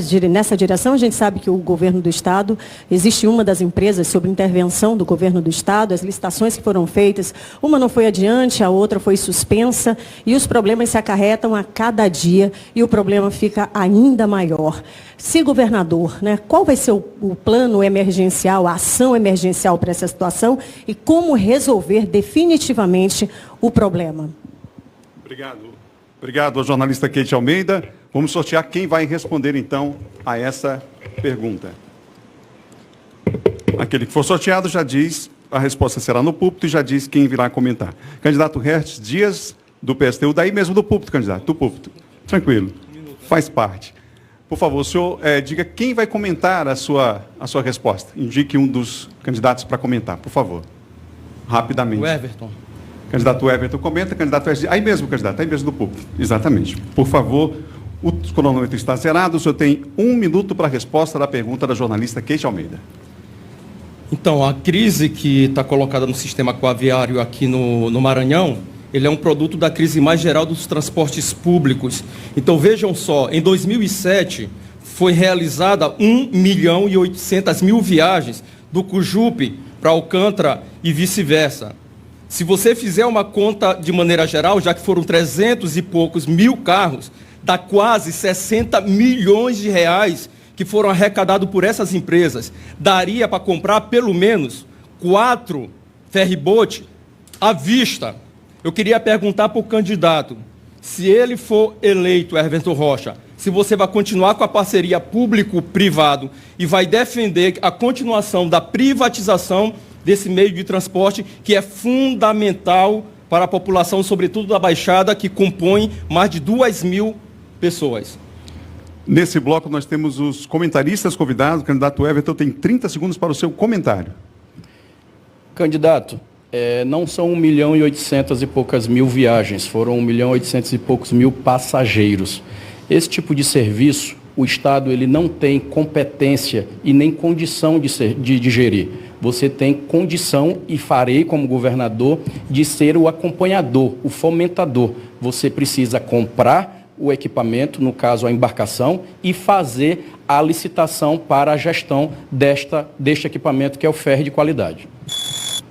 direção, a gente sabe que o governo do Estado, existe uma das empresas sob intervenção do governo do Estado, as licitações que foram feitas, uma não foi adiante, a outra foi suspensa, e os problemas se acarretam a cada dia, e o problema fica ainda maior. Se governador, qual vai ser o plano emergencial, a ação emergencial para essa situação, e como resolver definitivamente o problema? Obrigado ao jornalista Keite Almeida. Vamos sortear quem vai responder, então, a essa pergunta. Aquele que for sorteado já diz, a resposta será no púlpito e já diz quem virá comentar. Candidato Hertes Dias, do PSTU, daí mesmo do púlpito, candidato, do púlpito. Tranquilo, faz parte. Por favor, o senhor diga quem vai comentar a sua resposta. Indique um dos candidatos para comentar, por favor. Rapidamente. O Everton. Candidato Everton comenta, candidato Hertes Dias. Aí mesmo, candidato, aí mesmo do púlpito. Exatamente. Por favor. O cronômetro está zerado, o senhor tem 1 minuto para a resposta da pergunta da jornalista Keite Almeida. Então, a crise que está colocada no sistema aquaviário aqui no Maranhão, ele é um produto da crise mais geral dos transportes públicos. Então, vejam só, em 2007, foi realizada 1.800.000 viagens do Cujupe para Alcântara e vice-versa. Se você fizer uma conta de maneira geral, já que foram 300 e poucos mil carros, dá quase 60 milhões de reais que foram arrecadados por essas empresas. Daria para comprar pelo menos 4 ferryboat à vista. Eu queria perguntar para o candidato, se ele for eleito, Everton Rocha, se você vai continuar com a parceria público-privado e vai defender a continuação da privatização desse meio de transporte, que é fundamental para a população, sobretudo da Baixada, que compõe mais de 2.000 pessoas. Nesse bloco, nós temos os comentaristas convidados. O candidato Everton tem 30 segundos para o seu comentário. Candidato, não são 1.800.000 e poucas mil viagens, foram 1.800.000 e poucos mil passageiros. Esse tipo de serviço, o Estado ele não tem competência e nem condição de gerir. Você tem condição, e farei como governador, de ser o acompanhador, o fomentador. Você precisa comprar o equipamento, no caso a embarcação, e fazer a licitação para a gestão deste equipamento, que é o ferry de qualidade.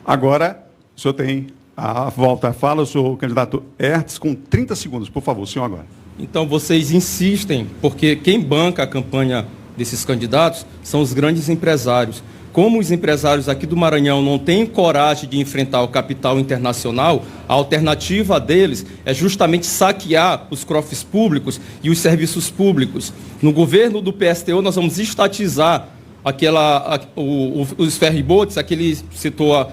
Agora, o senhor tem A volta à fala, o senhor candidato Hertz, com 30 segundos, por favor, o senhor agora. Então, vocês insistem, porque quem banca a campanha desses candidatos são os grandes empresários. Como os empresários aqui do Maranhão não têm coragem de enfrentar o capital internacional, a alternativa deles é justamente saquear os cofres públicos e os serviços públicos. No governo do PSTU, nós vamos estatizar os ferryboats, aquele setor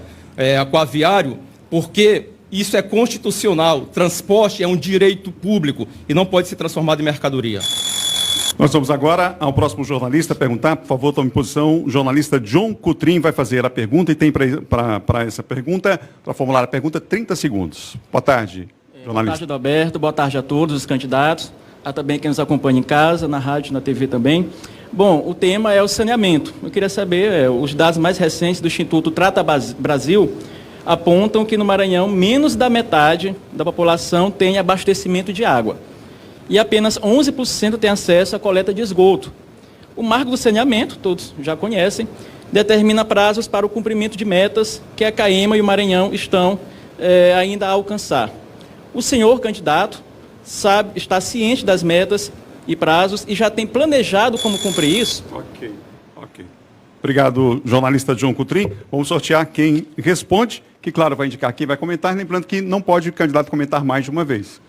aquaviário, porque isso é constitucional. Transporte é um direito público e não pode ser transformado em mercadoria. Nós vamos agora ao próximo jornalista perguntar. Por favor, tome posição. O jornalista John Coutrin vai fazer a pergunta e tem para essa pergunta, para formular a pergunta, 30 segundos. Boa tarde, jornalista. Boa tarde, Adalberto. Boa tarde a todos os candidatos, a também quem nos acompanha em casa, na rádio, na TV também. Bom, o tema é o saneamento. Eu queria saber, os dados mais recentes do Instituto Trata Brasil apontam que no Maranhão menos da metade da população tem abastecimento de água. E apenas 11% tem acesso à coleta de esgoto. O marco do saneamento, todos já conhecem, determina prazos para o cumprimento de metas que a CAEMA e o Maranhão estão ainda a alcançar. O senhor candidato está ciente das metas e prazos e já tem planejado como cumprir isso? Ok. Obrigado, jornalista John Coutrin. Vamos sortear quem responde, que, claro, vai indicar quem vai comentar, lembrando que não pode o candidato comentar mais de uma vez.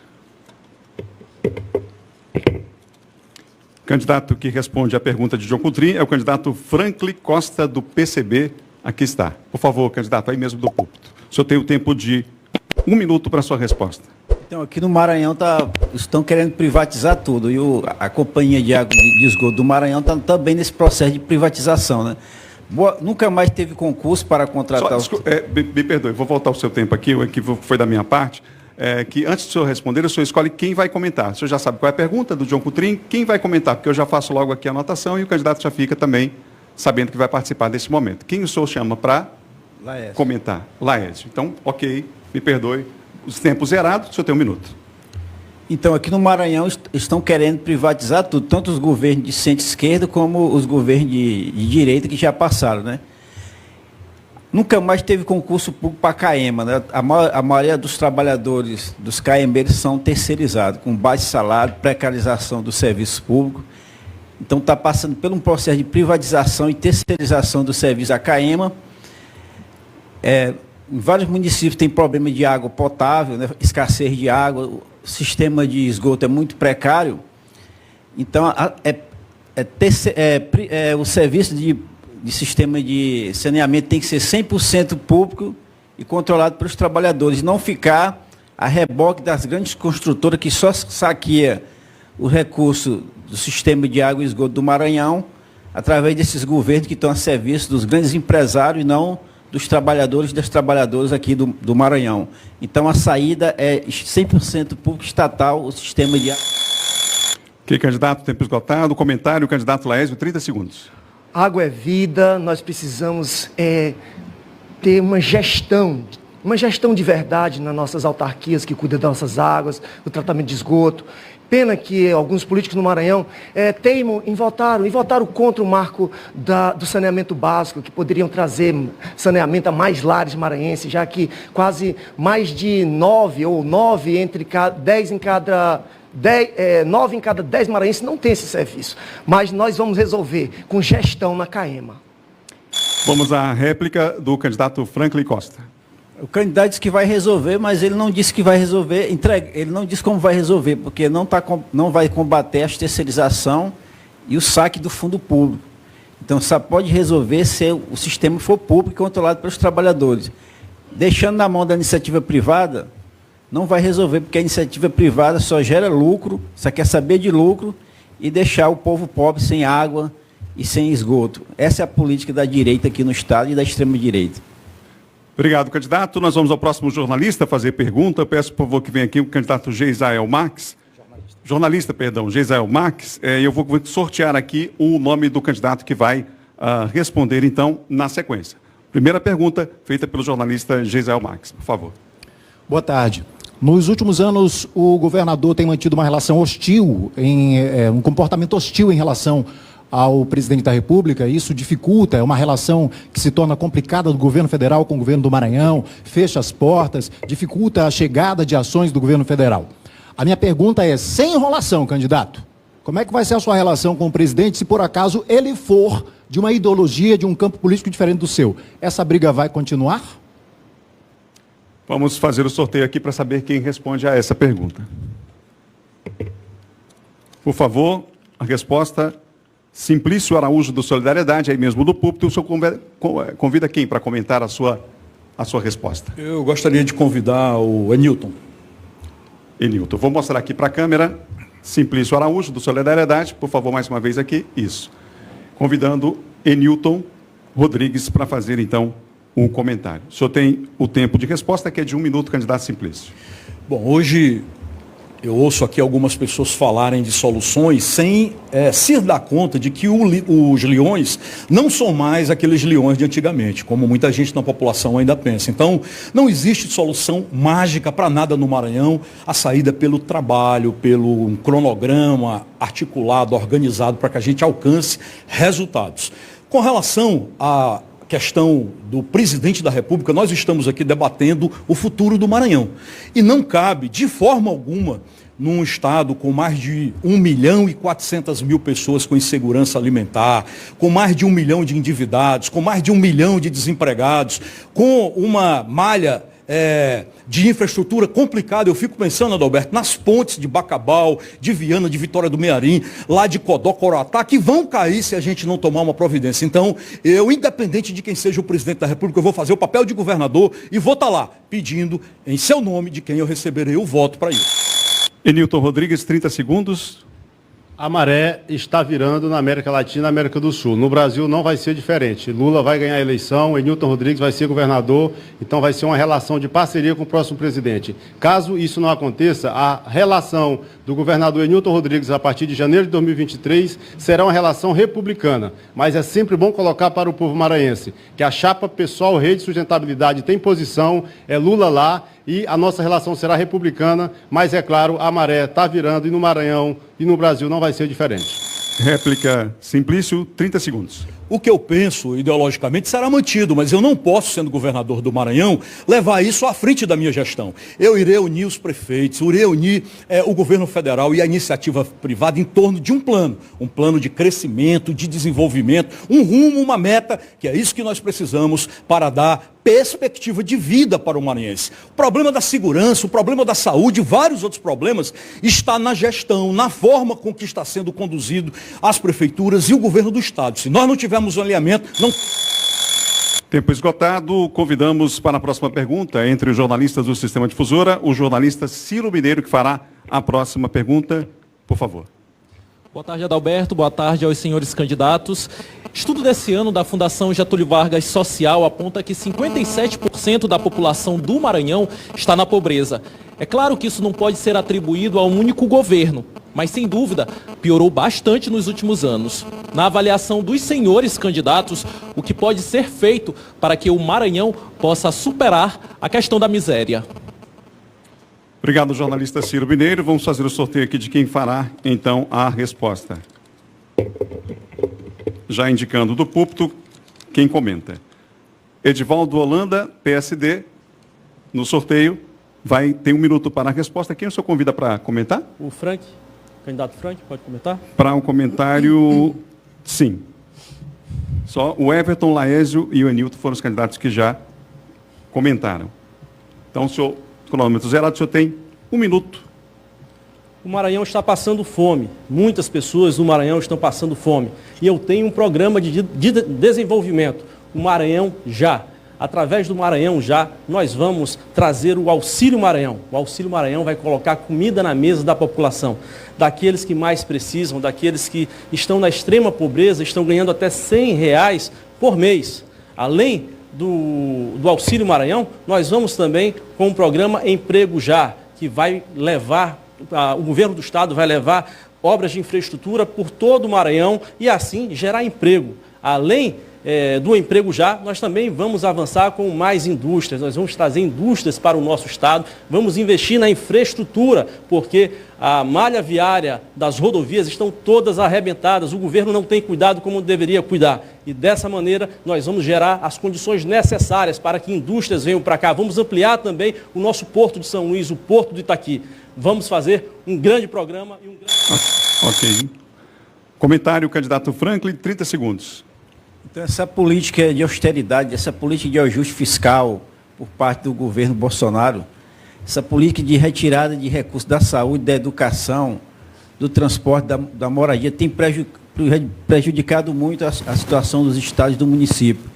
O candidato que responde à pergunta de John Coutrin é o candidato Franklin Costa, do PCB. Aqui está. Por favor, candidato, aí mesmo do púlpito. O senhor tem o tempo de 1 minuto para a sua resposta. Então, aqui no Maranhão estão querendo privatizar tudo. E a Companhia de Água e de Esgoto do Maranhão está também nesse processo de privatização, né? Nunca mais teve concurso para contratar... Me perdoe, vou voltar ao seu tempo aqui, o equívoco foi da minha parte. Que antes do senhor responder, o senhor escolhe quem vai comentar. O senhor já sabe qual é a pergunta do John Coutrin, quem vai comentar, porque eu já faço logo aqui a anotação e o candidato já fica também sabendo que vai participar desse momento. Quem o senhor chama para comentar? Laércio. Então, ok, me perdoe. Os tempos zerados, o senhor tem 1 minuto. Então, aqui no Maranhão estão querendo privatizar tudo, tanto os governos de centro-esquerda como os governos de direita que já passaram, né? Nunca mais teve concurso público para a CAEMA, né? A maioria dos trabalhadores, dos caemeiros, são terceirizados, com baixo salário, precarização do serviço público. Então, está passando por um processo de privatização e terceirização do serviço da CAEMA. Em vários municípios tem problema de água potável, né? Escassez de água, o sistema de esgoto é muito precário. Então, o serviço de sistema de saneamento tem que ser 100% público e controlado pelos trabalhadores, não ficar a reboque das grandes construtoras que só saqueiam o recurso do sistema de água e esgoto do Maranhão através desses governos que estão a serviço dos grandes empresários e não dos trabalhadores e das trabalhadoras aqui do Maranhão. Então, a saída é 100% público estatal, o sistema de água. Ok, candidato, tempo esgotado. Comentário, candidato Laésio, 30 segundos. Água é vida, nós precisamos ter uma gestão de verdade nas nossas autarquias que cuidam das nossas águas, do tratamento de esgoto. Pena que alguns políticos no Maranhão teimam e votaram contra o marco do saneamento básico, que poderiam trazer saneamento a mais lares maranhenses, já que quase mais de 9 em cada 10 maranhenses não tem esse serviço. Mas nós vamos resolver com gestão na CAEMA. Vamos à réplica do candidato Franklin Costa. O candidato disse que vai resolver, mas ele não disse que vai resolver, ele não disse como vai resolver, porque não vai combater a terceirização e o saque do fundo público. Então, só pode resolver se o sistema for público e controlado pelos trabalhadores. Deixando na mão da iniciativa privada, não vai resolver, porque a iniciativa privada só gera lucro, só quer saber de lucro e deixar o povo pobre sem água e sem esgoto. Essa é a política da direita aqui no Estado e da extrema-direita. Obrigado, candidato. Nós vamos ao próximo jornalista fazer pergunta. Eu peço, por favor, que venha aqui o candidato Geisael Max. Jornalista, Geisael Max. Eu vou sortear aqui o nome do candidato que vai responder, então, na sequência. Primeira pergunta, feita pelo jornalista Geisael Max, por favor. Boa tarde. Nos últimos anos, o governador tem mantido uma relação hostil, um comportamento hostil em relação ao presidente da República, isso dificulta, é uma relação que se torna complicada do governo federal com o governo do Maranhão, fecha as portas, dificulta a chegada de ações do governo federal. A minha pergunta é, sem enrolação, candidato, como é que vai ser a sua relação com o presidente se por acaso ele for de uma ideologia, de um campo político diferente do seu? Essa briga vai continuar? Vamos fazer o sorteio aqui para saber quem responde a essa pergunta. Por favor, a resposta, Simplício Araújo do Solidariedade, aí mesmo do púlpito. O senhor convida quem para comentar a sua resposta? Eu gostaria de convidar o Enilton. Enilton, vou mostrar aqui para a câmera. Simplício Araújo do Solidariedade, por favor, mais uma vez aqui. Isso. Convidando Enilton Rodrigues para fazer, então, um comentário. O senhor tem o tempo de resposta, que é de 1 minuto, candidato Simplício. Bom, hoje eu ouço aqui algumas pessoas falarem de soluções sem se dar conta de que os leões não são mais aqueles leões de antigamente, como muita gente na população ainda pensa. Então, não existe solução mágica para nada no Maranhão. A saída pelo trabalho, pelo cronograma articulado, organizado, para que a gente alcance resultados. Com relação à questão do presidente da República, nós estamos aqui debatendo o futuro do Maranhão. E não cabe, de forma alguma, num estado com mais de 1.400.000 pessoas com insegurança alimentar, com mais de 1 milhão de endividados, com mais de 1 milhão de desempregados, com uma malha de infraestrutura complicada. Eu fico pensando, Adalberto, nas pontes de Bacabal, de Viana, de Vitória do Mearim, lá de Codó, Coroatá, que vão cair se a gente não tomar uma providência. Então, eu, independente de quem seja o presidente da República, eu vou fazer o papel de governador e vou estar lá pedindo, em seu nome, de quem eu receberei o voto para isso. Enilton Rodrigues, 30 segundos. A maré está virando na América Latina e na América do Sul. No Brasil não vai ser diferente. Lula vai ganhar a eleição, Enilton Rodrigues vai ser governador, então vai ser uma relação de parceria com o próximo presidente. Caso isso não aconteça, a relação do governador Enilton Rodrigues a partir de janeiro de 2023 será uma relação republicana. Mas é sempre bom colocar para o povo maranhense que a chapa pessoal Rede Sustentabilidade tem posição, é Lula lá, e a nossa relação será republicana, mas é claro, a maré está virando e no Maranhão e no Brasil não vai ser diferente. Réplica Simplício, 30 segundos. O que eu penso, ideologicamente, será mantido, mas eu não posso, sendo governador do Maranhão, levar isso à frente da minha gestão. Eu irei unir os prefeitos, irei unir o governo federal e a iniciativa privada em torno de um plano de crescimento, de desenvolvimento, um rumo, uma meta, que é isso que nós precisamos para dar perspectiva de vida para o maranhense. O problema da segurança, o problema da saúde, vários outros problemas, está na gestão, na forma com que está sendo conduzido as prefeituras e o governo do Estado. Se nós não tivermos um alinhamento, não... Tempo esgotado, convidamos para a próxima pergunta, entre os jornalistas do Sistema Difusora, o jornalista Ciro Mineiro, que fará a próxima pergunta, por favor. Boa tarde, Adalberto. Boa tarde aos senhores candidatos. Estudo desse ano da Fundação Getúlio Vargas Social aponta que 57% da população do Maranhão está na pobreza. É claro que isso não pode ser atribuído a um único governo, mas sem dúvida piorou bastante nos últimos anos. Na avaliação dos senhores candidatos, o que pode ser feito para que o Maranhão possa superar a questão da miséria? Obrigado, jornalista Ciro Mineiro. Vamos fazer o sorteio aqui de quem fará, então, a resposta. Já indicando do púlpito, quem comenta. Edivaldo Holanda, PSD, no sorteio, tem 1 minuto para a resposta. Quem o senhor convida para comentar? O Frank, candidato Frank, pode comentar? Para um comentário, sim. Só o Everton, Laésio e o Enilton foram os candidatos que já comentaram. Então, o senhor, cronômetro zerado, o senhor tem 1 minuto. O Maranhão está passando fome. Muitas pessoas no Maranhão estão passando fome. E eu tenho um programa de desenvolvimento. O Maranhão Já. Através do Maranhão Já, nós vamos trazer o Auxílio Maranhão. O Auxílio Maranhão vai colocar comida na mesa da população. Daqueles que mais precisam, daqueles que estão na extrema pobreza, estão ganhando até R$100 por mês. Além do Auxílio Maranhão, nós vamos também com o programa Emprego Já, que vai levar, o governo do estado vai levar obras de infraestrutura por todo o Maranhão e assim gerar emprego. Além do Emprego Já, nós também vamos avançar com mais indústrias, nós vamos trazer indústrias para o nosso estado, vamos investir na infraestrutura, porque a malha viária das rodovias estão todas arrebentadas, o governo não tem cuidado como deveria cuidar. E dessa maneira nós vamos gerar as condições necessárias para que indústrias venham para cá. Vamos ampliar também o nosso Porto de São Luís, o Porto do Itaqui. Vamos fazer um grande programa e um grande... Ok. Comentário, candidato Franklin, 30 segundos. Então, essa política de austeridade, essa política de ajuste fiscal por parte do governo Bolsonaro, essa política de retirada de recursos da saúde, da educação, do transporte, da moradia, tem prejudicado muito a situação dos estados e do município.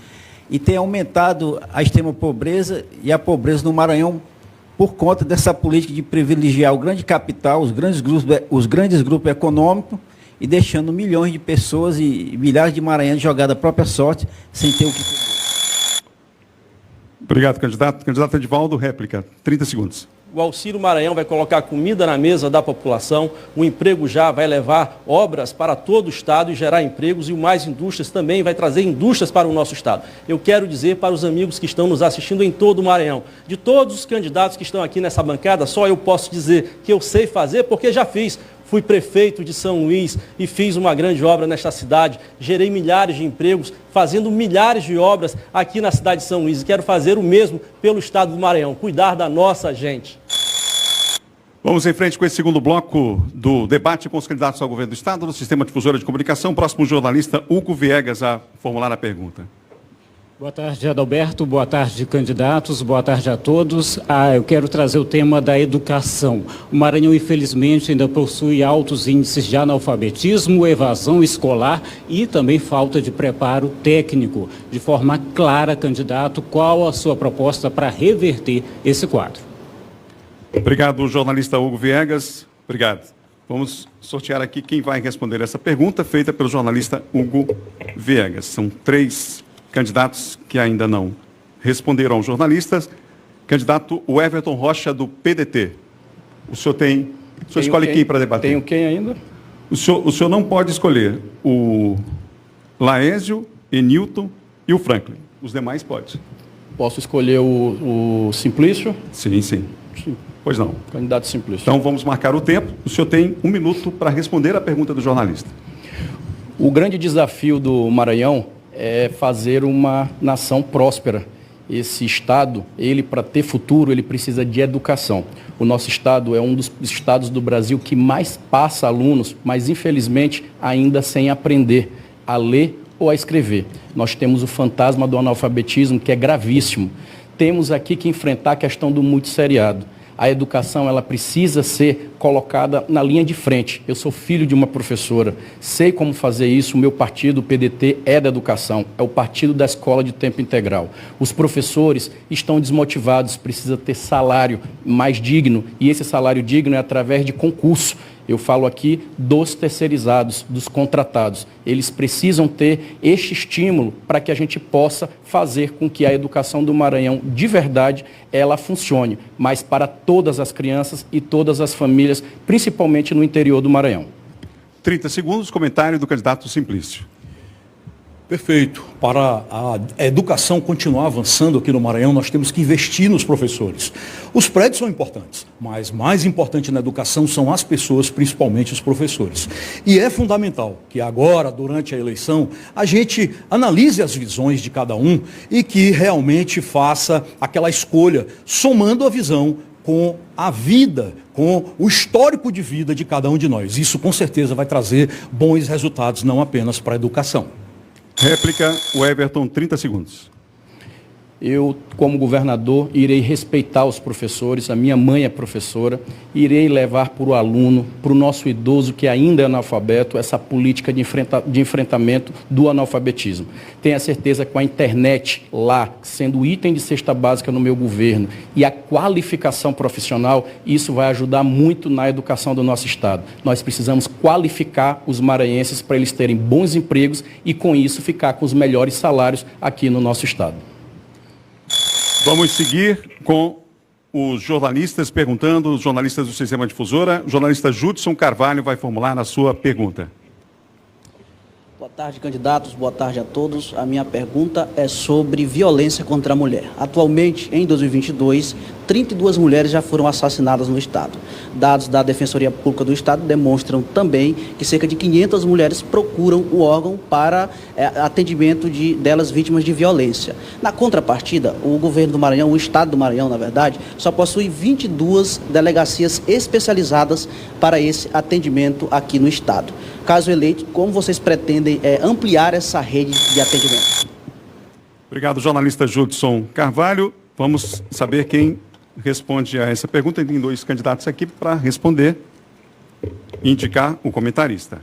E tem aumentado a extrema pobreza e a pobreza no Maranhão por conta dessa política de privilegiar o grande capital, os grandes grupos econômicos, e deixando milhões de pessoas e milhares de maranhenses jogados à própria sorte, sem ter o que comer. Obrigado, candidato. Candidato Edivaldo, réplica, 30 segundos. O Auxílio Maranhão vai colocar comida na mesa da população, o Emprego Já vai levar obras para todo o estado e gerar empregos, e o Mais Indústrias também vai trazer indústrias para o nosso estado. Eu quero dizer para os amigos que estão nos assistindo em todo o Maranhão, de todos os candidatos que estão aqui nessa bancada, só eu posso dizer que eu sei fazer porque já fiz. Fui prefeito de São Luís e fiz uma grande obra nesta cidade, gerei milhares de empregos, fazendo milhares de obras aqui na cidade de São Luís. E quero fazer o mesmo pelo estado do Maranhão, cuidar da nossa gente. Vamos em frente com esse segundo bloco do debate com os candidatos ao governo do estado no Sistema Difusora de Comunicação. Próximo jornalista, Hugo Viegas, a formular a pergunta. Boa tarde, Adalberto. Boa tarde, candidatos. Boa tarde a todos. Eu quero trazer o tema da educação. O Maranhão, infelizmente, ainda possui altos índices de analfabetismo, evasão escolar e também falta de preparo técnico. De forma clara, candidato, qual a sua proposta para reverter esse quadro? Obrigado, jornalista Hugo Viegas. Obrigado. Vamos sortear aqui quem vai responder essa pergunta feita pelo jornalista Hugo Viegas. São 3 candidatos que ainda não responderam aos jornalistas. Candidato Everton Rocha, do PDT. O senhor escolhe quem para debater? Tenho quem ainda? O senhor não pode escolher o Laésio, Enilton e o Franklin. Os demais pode. Posso escolher o Simplício? Sim, sim. Pois não. Candidato Simplício. Então vamos marcar o tempo. O senhor tem 1 minuto para responder a pergunta do jornalista. O grande desafio do Maranhão é fazer uma nação próspera. Esse estado, para ter futuro, ele precisa de educação. O nosso estado é um dos estados do Brasil que mais passa alunos, mas infelizmente ainda sem aprender a ler ou a escrever. Nós temos o fantasma do analfabetismo, que é gravíssimo. Temos aqui que enfrentar a questão do multisseriado. A educação, ela precisa ser colocada na linha de frente. Eu sou filho de uma professora, sei como fazer isso. O meu partido, o PDT, é da educação, é o partido da escola de tempo integral. Os professores estão desmotivados, precisa ter salário mais digno, e esse salário digno é através de concurso. Eu falo aqui dos terceirizados, dos contratados. Eles precisam ter este estímulo para que a gente possa fazer com que a educação do Maranhão, de verdade, ela funcione, mas para todas as crianças e todas as famílias, principalmente no interior do Maranhão. 30 segundos, comentário do candidato Simplício. Perfeito. Para a educação continuar avançando aqui no Maranhão, nós temos que investir nos professores. Os prédios são importantes, mas mais importante na educação são as pessoas, principalmente os professores. E é fundamental que agora, durante a eleição, a gente analise as visões de cada um e que realmente faça aquela escolha, somando a visão com a vida, com o histórico de vida de cada um de nós. Isso, com certeza, vai trazer bons resultados, não apenas para a educação. Réplica, o Everton, 30 segundos. Eu, como governador, irei respeitar os professores, a minha mãe é professora, irei levar para o aluno, para o nosso idoso que ainda é analfabeto, essa política de enfrentamento do analfabetismo. Tenha certeza que com a internet lá, sendo item de cesta básica no meu governo, e a qualificação profissional, isso vai ajudar muito na educação do nosso estado. Nós precisamos qualificar os maranhenses para eles terem bons empregos e, com isso, ficar com os melhores salários aqui no nosso estado. Vamos seguir com os jornalistas perguntando, os jornalistas do Sistema Difusora. O jornalista Judson Carvalho vai formular a sua pergunta. tarde, candidatos. Boa tarde a todos. A minha pergunta é sobre violência contra a mulher. Atualmente, em 2022, 32 mulheres já foram assassinadas no Estado. Dados da Defensoria Pública do Estado demonstram também que cerca de 500 mulheres procuram o órgão para atendimento delas vítimas de violência. Na contrapartida, o governo do Maranhão, o Estado do Maranhão, na verdade, só possui 22 delegacias especializadas para esse atendimento aqui no Estado. Caso eleito, como vocês pretendem ampliar essa rede de atendimento? Obrigado, jornalista Judson Carvalho. Vamos saber quem responde a essa pergunta. Tem 2 candidatos aqui para responder e indicar o comentarista.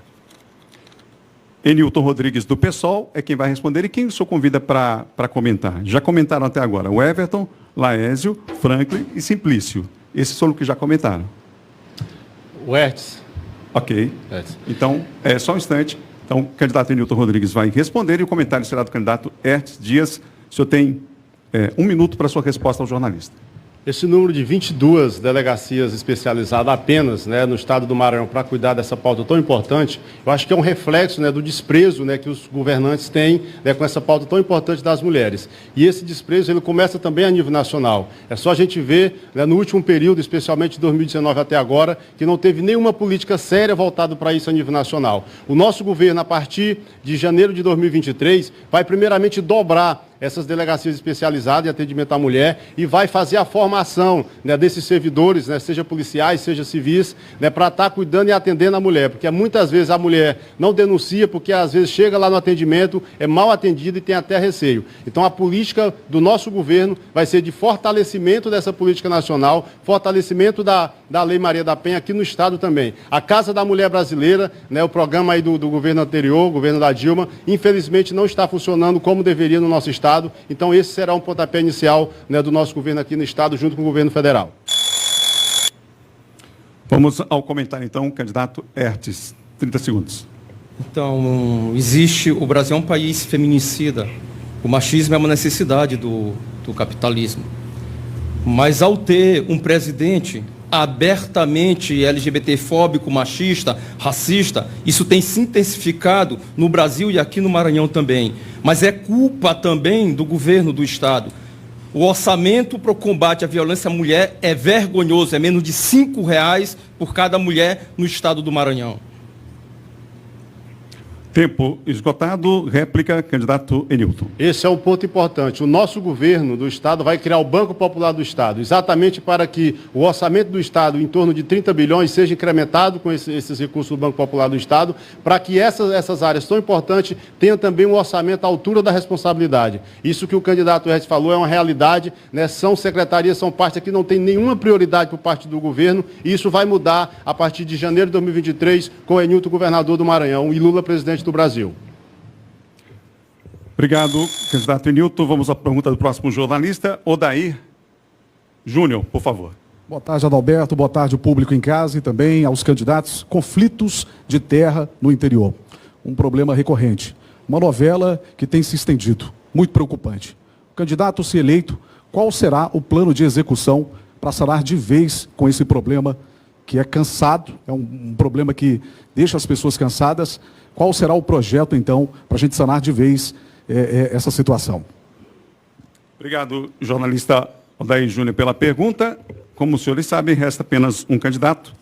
Enilton Rodrigues, do PSOL, é quem vai responder. E quem o senhor convida para comentar? Já comentaram até agora o Everton, Laésio, Franklin e Simplício. Esses são os que já comentaram. O Hertz. Ok. Então, só um instante. Então, o candidato Enilton Rodrigues vai responder e o comentário será do candidato Hertz Dias. O senhor tem 1 minuto para a sua resposta ao jornalista. Esse número de 22 delegacias especializadas apenas, no estado do Maranhão para cuidar dessa pauta tão importante, eu acho que é um reflexo, do desprezo, que os governantes têm, com essa pauta tão importante das mulheres. E esse desprezo ele começa também a nível nacional. É só a gente ver, no último período, especialmente de 2019 até agora, que não teve nenhuma política séria voltada para isso a nível nacional. O nosso governo, a partir de janeiro de 2023, vai primeiramente dobrar essas delegacias especializadas em atendimento à mulher e vai fazer a formação desses servidores, seja policiais, seja civis, para estar cuidando e atendendo a mulher, porque muitas vezes a mulher não denuncia, porque às vezes chega lá no atendimento, é mal atendida e tem até receio. Então a política do nosso governo vai ser de fortalecimento dessa política nacional, fortalecimento da Lei Maria da Penha aqui no Estado também. A Casa da Mulher Brasileira, o programa aí do governo anterior, o governo da Dilma, infelizmente não está funcionando como deveria no nosso Estado. Então, esse será um pontapé inicial do nosso governo aqui no Estado, junto com o governo federal. Vamos ao comentário, então, candidato Hertz. 30 segundos. Então, o Brasil é um país feminicida. O machismo é uma necessidade do capitalismo. Mas, ao ter um presidente abertamente LGBTfóbico, machista, racista, isso tem se intensificado no Brasil e aqui no Maranhão também. Mas é culpa também do governo do Estado. O orçamento para o combate à violência à mulher é vergonhoso, é menos de R$ 5 por cada mulher no Estado do Maranhão. Tempo esgotado. Réplica, candidato Enilton. Esse é um ponto importante. O nosso governo do Estado vai criar o Banco Popular do Estado, exatamente para que o orçamento do Estado, em torno de 30 bilhões, seja incrementado com esses recursos do Banco Popular do Estado, para que essas áreas tão importantes tenham também um orçamento à altura da responsabilidade. Isso que o candidato Hertz falou é uma realidade, são secretarias, são partes que não tem nenhuma prioridade por parte do governo, e isso vai mudar a partir de janeiro de 2023, com Enilton governador do Maranhão e Lula presidente do Brasil. Obrigado, candidato Enilton. Vamos à pergunta do próximo jornalista, Odair Júnior, por favor. Boa tarde, Adalberto. Boa tarde, o público em casa e também aos candidatos. Conflitos de terra no interior. Um problema recorrente. Uma novela que tem se estendido. Muito preocupante. O candidato, se eleito, qual será o plano de execução para sanar de vez com esse problema que é cansado, é um problema que deixa as pessoas cansadas? Qual será o projeto, então, para a gente sanar de vez essa situação? Obrigado, jornalista Odair Júnior, pela pergunta. Como os senhores sabem, resta apenas um candidato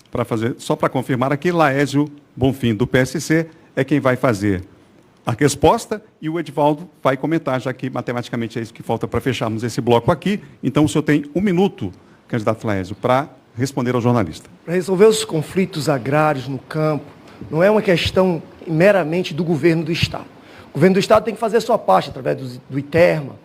para fazer, só para confirmar aqui, Laésio Bonfim, do PSC, é quem vai fazer a resposta e o Edivaldo vai comentar, já que matematicamente é isso que falta para fecharmos esse bloco aqui. Então, o senhor tem 1 minuto, candidato Laésio, para responder ao jornalista. Para resolver os conflitos agrários no campo, não é uma questão meramente do governo do Estado. O governo do Estado tem que fazer a sua parte através do ITERMA,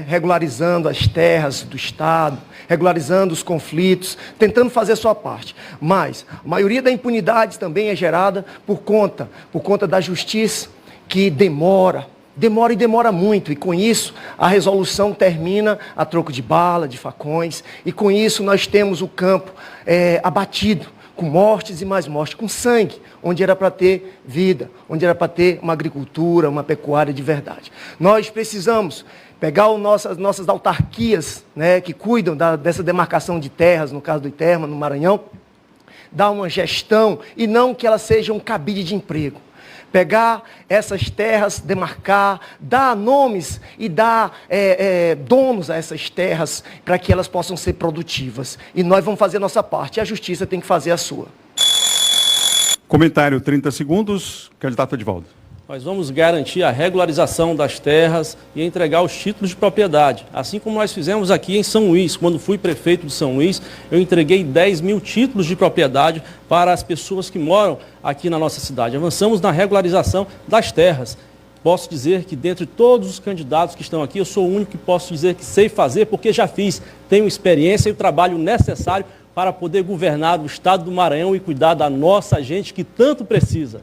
regularizando as terras do Estado, regularizando os conflitos, tentando fazer a sua parte. Mas a maioria da impunidade também é gerada por conta da justiça, que demora muito, e com isso a resolução termina a troco de bala, de facões, e com isso nós temos o campo abatido, com mortes e mais mortes, com sangue, onde era para ter vida, onde era para ter uma agricultura, uma pecuária de verdade. Nós precisamos pegar as nossas autarquias, que cuidam dessa demarcação de terras, no caso do ITERMA, no Maranhão, dar uma gestão e não que ela seja um cabide de emprego. Pegar essas terras, demarcar, dar nomes e dar donos a essas terras para que elas possam ser produtivas. E nós vamos fazer a nossa parte, e a justiça tem que fazer a sua. Comentário, 30 segundos. Candidato Edivaldo. Nós vamos garantir a regularização das terras e entregar os títulos de propriedade. Assim como nós fizemos aqui em São Luís. Quando fui prefeito de São Luís, eu entreguei 10 mil títulos de propriedade para as pessoas que moram aqui na nossa cidade. Avançamos na regularização das terras. Posso dizer que dentre todos os candidatos que estão aqui, eu sou o único que posso dizer que sei fazer, porque já fiz, tenho experiência e o trabalho necessário para poder governar o estado do Maranhão e cuidar da nossa gente que tanto precisa.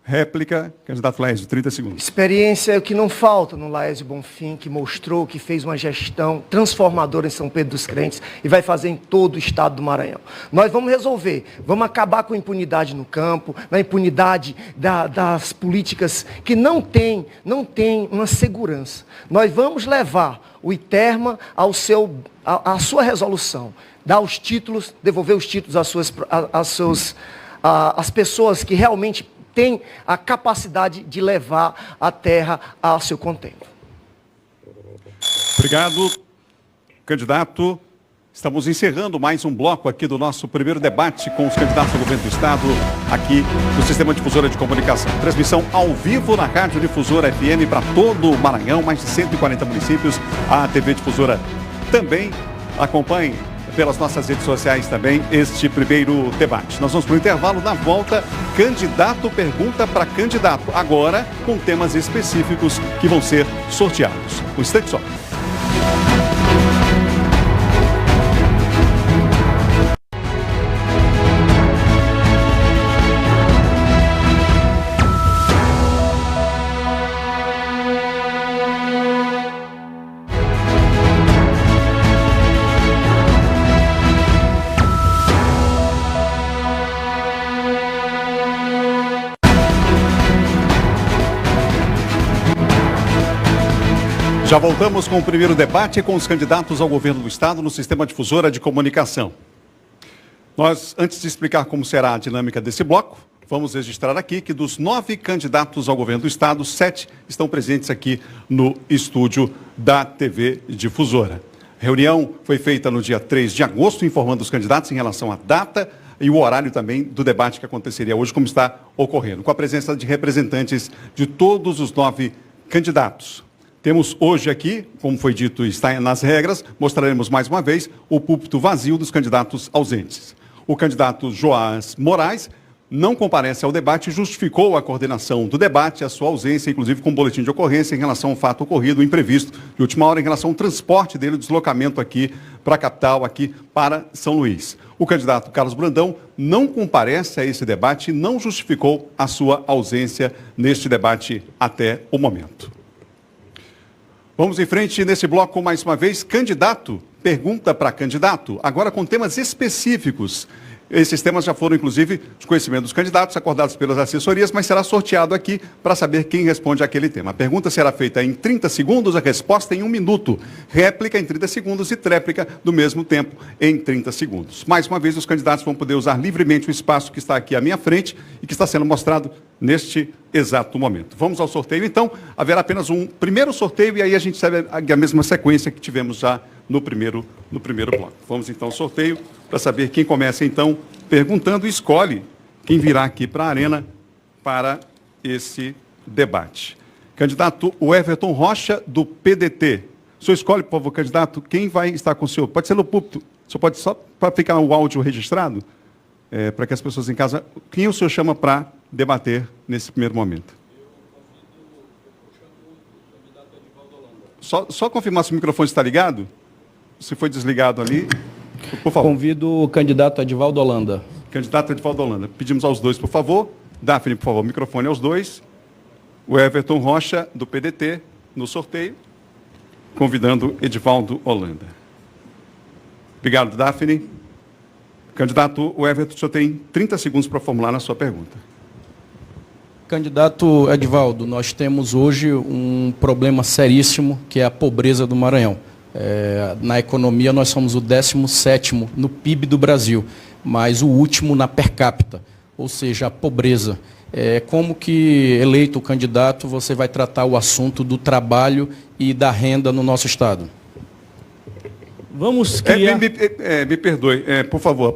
Réplica, candidato Laésio, 30 segundos. Experiência é o que não falta no Laésio Bonfim, que mostrou que fez uma gestão transformadora em São Pedro dos Crentes e vai fazer em todo o estado do Maranhão. Nós vamos resolver, vamos acabar com a impunidade no campo, na impunidade das políticas que não tem uma segurança. Nós vamos levar o ITERMA à sua resolução, dar os títulos, devolver os títulos às pessoas que realmente tem a capacidade de levar a terra ao seu contento. Obrigado, candidato. Estamos encerrando mais um bloco aqui do nosso primeiro debate com os candidatos ao governo do Estado, aqui no Sistema Difusora de Comunicação. Transmissão ao vivo na Rádio Difusora FM para todo o Maranhão, mais de 140 municípios. A TV Difusora também acompanhe pelas nossas redes sociais também este primeiro debate. Nós vamos para o intervalo. Na volta, candidato pergunta para candidato, agora com temas específicos que vão ser sorteados. Um instante só. Já voltamos com o primeiro debate com os candidatos ao governo do Estado no Sistema Difusora de Comunicação. Nós, antes de explicar como será a dinâmica desse bloco, vamos registrar aqui que dos 9 candidatos ao governo do Estado, 7 estão presentes aqui no estúdio da TV Difusora. A reunião foi feita no dia 3 de agosto, informando os candidatos em relação à data e o horário também do debate que aconteceria hoje, como está ocorrendo, com a presença de representantes de todos os 9 candidatos. Temos hoje aqui, como foi dito e está nas regras, mostraremos mais uma vez o púlpito vazio dos candidatos ausentes. O candidato Joás Moraes não comparece ao debate e justificou a coordenação do debate, a sua ausência, inclusive com um boletim de ocorrência em relação ao fato ocorrido, imprevisto, de última hora, em relação ao transporte dele, o deslocamento aqui para a capital, aqui para São Luís. O candidato Carlos Brandão não comparece a esse debate e não justificou a sua ausência neste debate até o momento. Vamos em frente nesse bloco mais uma vez. Candidato, pergunta para candidato, agora com temas específicos. Esses temas já foram, inclusive, de conhecimento dos candidatos, acordados pelas assessorias, mas será sorteado aqui para saber quem responde àquele tema. A pergunta será feita em 30 segundos, a resposta em 1 minuto. Réplica em 30 segundos e tréplica do mesmo tempo em 30 segundos. Mais uma vez, os candidatos vão poder usar livremente o espaço que está aqui à minha frente e que está sendo mostrado neste exato momento. Vamos ao sorteio, então. Haverá apenas um primeiro sorteio e aí a gente segue a mesma sequência que tivemos já no primeiro bloco. Vamos então ao sorteio para saber quem começa então perguntando e escolhe quem virá aqui para a arena para esse debate. Candidato Everton Rocha, do PDT. O senhor escolhe, por favor, candidato, quem vai estar com o senhor. Pode ser no púlpito. O senhor pode só para ficar o áudio registrado, para que as pessoas em casa... Quem o senhor chama para debater nesse primeiro momento? Só confirmar se o microfone está ligado. Se foi desligado ali, por favor. Convido o candidato Edivaldo Holanda. Candidato Edivaldo Holanda. Pedimos aos dois, por favor. Daphne, por favor, microfone aos dois. O Everton Rocha, do PDT, no sorteio, convidando Edivaldo Holanda. Obrigado, Daphne. Candidato Everton, o senhor tem 30 segundos para formular a sua pergunta. Candidato Edivaldo, nós temos hoje um problema seríssimo, que é a pobreza do Maranhão. Na economia, nós somos o 17º no PIB do Brasil, mas o último na per capita. ou seja, a pobreza. Como que, eleito candidato, você vai tratar o assunto do trabalho e da renda no nosso Estado? Vamos criar... Me perdoe, por favor,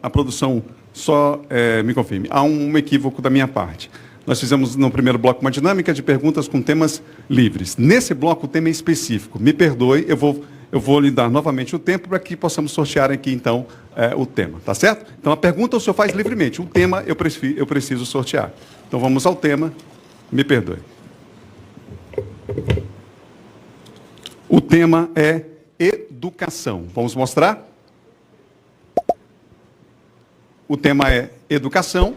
a produção só me confirme. Há um equívoco da minha parte. Nós fizemos no primeiro bloco uma dinâmica de perguntas com temas livres. Nesse bloco o tema é específico. Me perdoe, eu vou lhe dar novamente o tempo para que possamos sortear aqui, então, o tema. Tá certo? Então, a pergunta o senhor faz livremente. O tema eu preciso sortear. Então, vamos ao tema. Me perdoe. O tema é educação. Vamos mostrar? O tema é educação.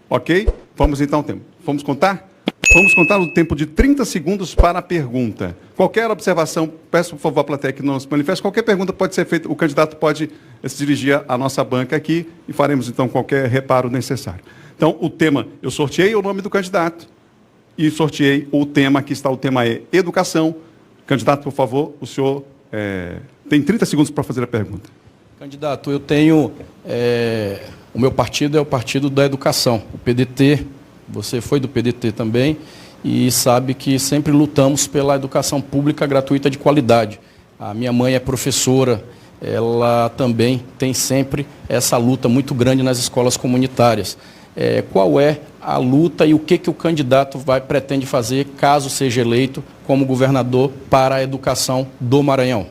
Ok? Vamos então ao tema. Vamos contar? Vamos contar o tempo de 30 segundos para a pergunta. Qualquer observação, peço por favor à plateia que não se manifeste, qualquer pergunta pode ser feita, o candidato pode se dirigir à nossa banca aqui e faremos então qualquer reparo necessário. Então, o tema, eu sorteei o nome do candidato e sorteei o tema, aqui está, o tema é educação. Candidato, por favor, o senhor tem 30 segundos para fazer a pergunta. Candidato, eu tenho... o meu partido é o Partido da Educação, o PDT. Você foi do PDT também e sabe que sempre lutamos pela educação pública gratuita de qualidade. A minha mãe é professora, ela também tem sempre essa luta muito grande nas escolas comunitárias. Qual é a luta e o que o candidato pretende fazer, caso seja eleito como governador, para a educação do Maranhão?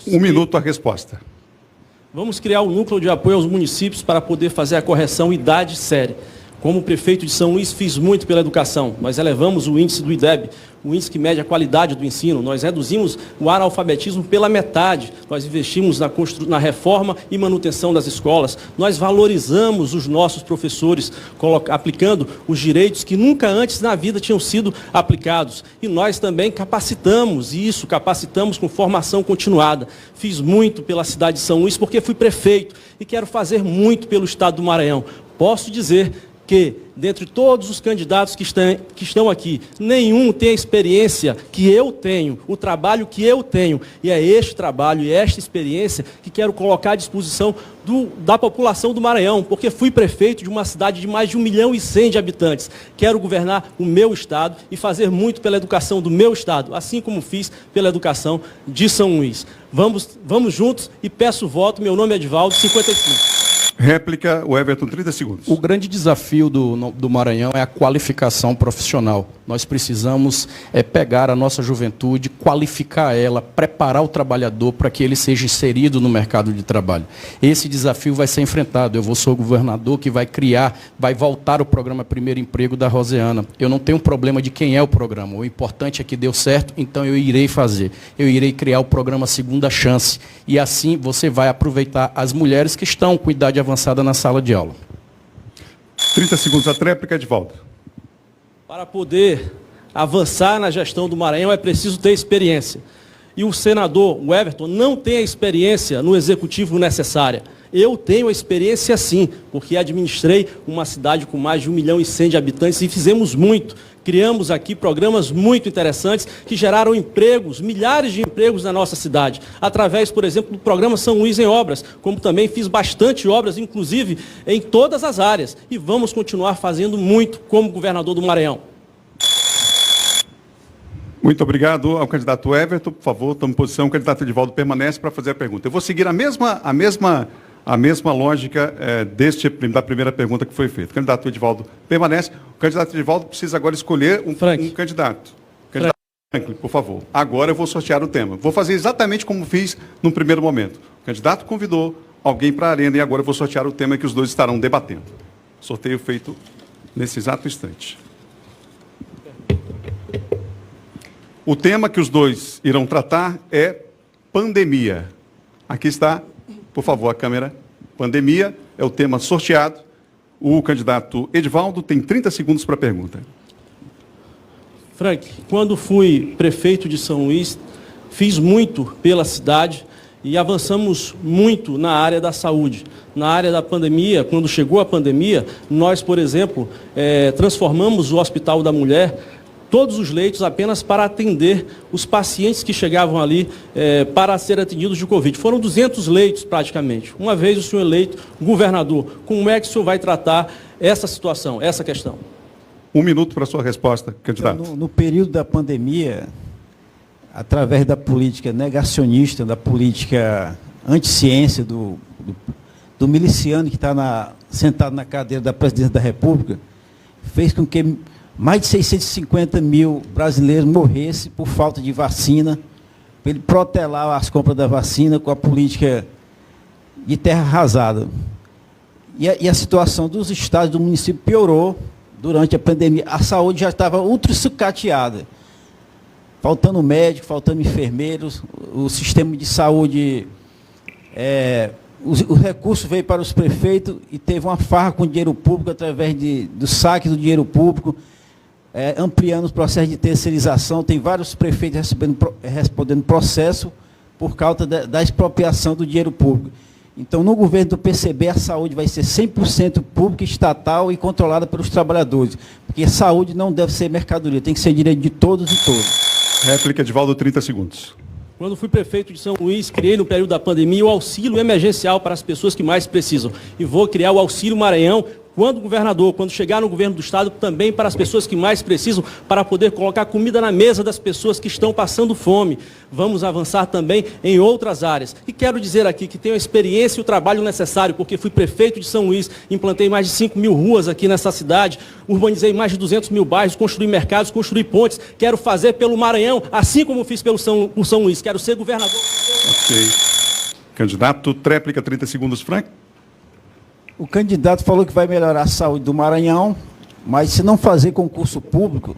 Um minuto a resposta. Vamos criar um núcleo de apoio aos municípios para poder fazer a correção idade séria. Como prefeito de São Luís, fiz muito pela educação. Nós elevamos o índice do IDEB, o índice que mede a qualidade do ensino. Nós reduzimos o analfabetismo pela metade. Nós investimos na reforma e manutenção das escolas. Nós valorizamos os nossos professores, aplicando os direitos que nunca antes na vida tinham sido aplicados. E nós também capacitamos com formação continuada. Fiz muito pela cidade de São Luís porque fui prefeito e quero fazer muito pelo Estado do Maranhão. Posso dizer que, dentre todos os candidatos que estão aqui, nenhum tem a experiência que eu tenho, o trabalho que eu tenho. E é este trabalho e esta experiência que quero colocar à disposição da população do Maranhão, porque fui prefeito de uma cidade de mais de 1.100.000 de habitantes. Quero governar o meu estado e fazer muito pela educação do meu estado, assim como fiz pela educação de São Luís. Vamos juntos e peço voto. Meu nome é Edivaldo, 55. Réplica, o Everton, 30 segundos. O grande desafio do Maranhão é a qualificação profissional. Nós precisamos pegar a nossa juventude, qualificar ela, preparar o trabalhador para que ele seja inserido no mercado de trabalho. Esse desafio vai ser enfrentado. Eu vou ser o governador que vai voltar o programa Primeiro Emprego da Roseana. Eu não tenho problema de quem é o programa. O importante é que deu certo, então eu irei fazer. Eu irei criar o programa Segunda Chance. E assim você vai aproveitar as mulheres que estão com idade avançada na sala de aula. 30 segundos a tréplica, Edivaldo. Para poder avançar na gestão do Maranhão é preciso ter experiência. E o senador, o Everton, não tem a experiência no executivo necessária. Eu tenho a experiência sim, porque administrei uma cidade com mais de 1.100.000 de habitantes e fizemos muito. Criamos aqui programas muito interessantes que geraram empregos, milhares de empregos na nossa cidade. Através, por exemplo, do programa São Luís em Obras, como também fiz bastante obras, inclusive em todas as áreas. E vamos continuar fazendo muito como governador do Maranhão. Muito obrigado ao candidato Everton. Por favor, tome posição. O candidato Edivaldo permanece para fazer a pergunta. Eu vou seguir a mesma lógica da primeira pergunta que foi feita. O candidato Edivaldo permanece. O candidato Edivaldo precisa agora escolher um candidato. Candidato Franklin, por favor. Agora eu vou sortear o tema. Vou fazer exatamente como fiz no primeiro momento. O candidato convidou alguém para a arena e agora eu vou sortear o tema que os dois estarão debatendo. Sorteio feito nesse exato instante. O tema que os dois irão tratar é pandemia. Aqui está, por favor, a câmera. Pandemia é o tema sorteado. O candidato Edivaldo tem 30 segundos para a pergunta. Frank, quando fui prefeito de São Luís, fiz muito pela cidade e avançamos muito na área da saúde. Na área da pandemia, quando chegou a pandemia, nós, por exemplo, transformamos o Hospital da Mulher todos os leitos apenas para atender os pacientes que chegavam ali para ser atendidos de Covid. Foram 200 leitos praticamente. Uma vez o senhor eleito governador, como é que o senhor vai tratar essa situação, essa questão? 1 minuto para a sua resposta, candidato. No período da pandemia, através da política negacionista, da política anti-ciência, do miliciano que está sentado na cadeira da presidência da República, fez com que mais de 650 mil brasileiros morressem por falta de vacina, para ele protelar as compras da vacina com a política de terra arrasada. E a situação dos estados do município piorou durante a pandemia. A saúde já estava ultra sucateada, faltando médicos, faltando enfermeiros, o sistema de saúde, o recurso veio para os prefeitos e teve uma farra com o dinheiro público através do saque do dinheiro público, ampliando os processos de terceirização. Tem vários prefeitos respondendo processo por causa da expropriação do dinheiro público. Então, no governo do PCB, a saúde vai ser 100% pública, estatal e controlada pelos trabalhadores, porque a saúde não deve ser mercadoria, tem que ser direito de todos e todos. Réplica, Edivaldo, 30 segundos. Quando fui prefeito de São Luís, criei no período da pandemia o auxílio emergencial para as pessoas que mais precisam. E vou criar o Auxílio Maranhão, quando chegar no governo do estado, também para as pessoas que mais precisam, para poder colocar comida na mesa das pessoas que estão passando fome. Vamos avançar também em outras áreas. E quero dizer aqui que tenho a experiência e o trabalho necessário, porque fui prefeito de São Luís, implantei mais de 5 mil ruas aqui nessa cidade, urbanizei mais de 200 mil bairros, construí mercados, construí pontes. Quero fazer pelo Maranhão, assim como fiz por São Luís. Quero ser governador. Ok. Candidato, tréplica, 30 segundos, Frank. O candidato falou que vai melhorar a saúde do Maranhão, mas se não fazer concurso público,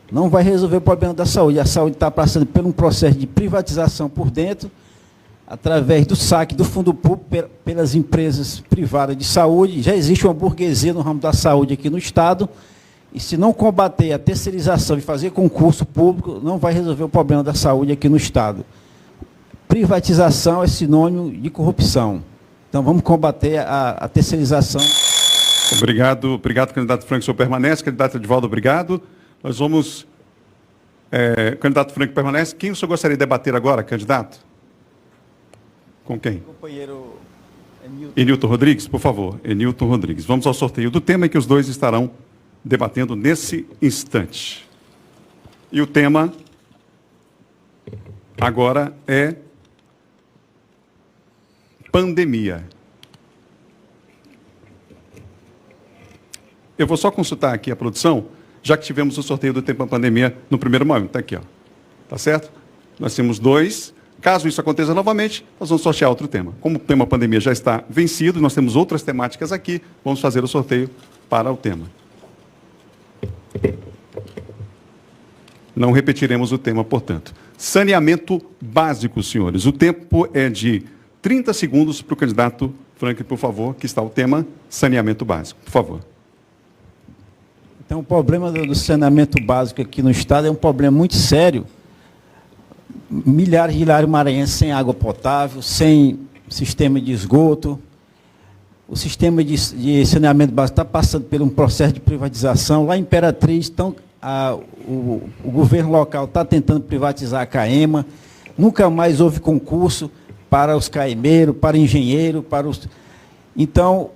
não vai resolver o problema da saúde. A saúde está passando por um processo de privatização por dentro, através do saque do fundo público pelas empresas privadas de saúde. Já existe uma burguesia no ramo da saúde aqui no estado, e se não combater a terceirização e fazer concurso público, não vai resolver o problema da saúde aqui no estado. Privatização é sinônimo de corrupção. Então, vamos combater a terceirização. Obrigado, candidato Frank. O senhor permanece. Candidato Edivaldo, obrigado. Nós vamos... candidato Frank permanece. Quem o senhor gostaria de debater agora, candidato? Com quem? Companheiro Enilton Rodrigues, por favor. Enilton Rodrigues. Vamos ao sorteio do tema que os dois estarão debatendo nesse instante. E o tema agora é pandemia. Eu vou só consultar aqui a produção, já que tivemos o sorteio do tema pandemia no primeiro momento. Está aqui, ó. Tá certo? Nós temos 2. Caso isso aconteça novamente, nós vamos sortear outro tema. Como o tema pandemia já está vencido, nós temos outras temáticas aqui, vamos fazer o sorteio para o tema. Não repetiremos o tema, portanto. Saneamento básico, senhores. O tempo é de 30 segundos para o candidato Frank, por favor, que está o tema saneamento básico. Por favor. Então, o problema do saneamento básico aqui no estado é um problema muito sério. Milhares de lares maranhenses sem água potável, sem sistema de esgoto. O sistema de saneamento básico está passando por um processo de privatização. Lá em Imperatriz, o governo local está tentando privatizar a CAEMA. Nunca mais houve concurso para os caemeiros, para engenheiro, para os... Então,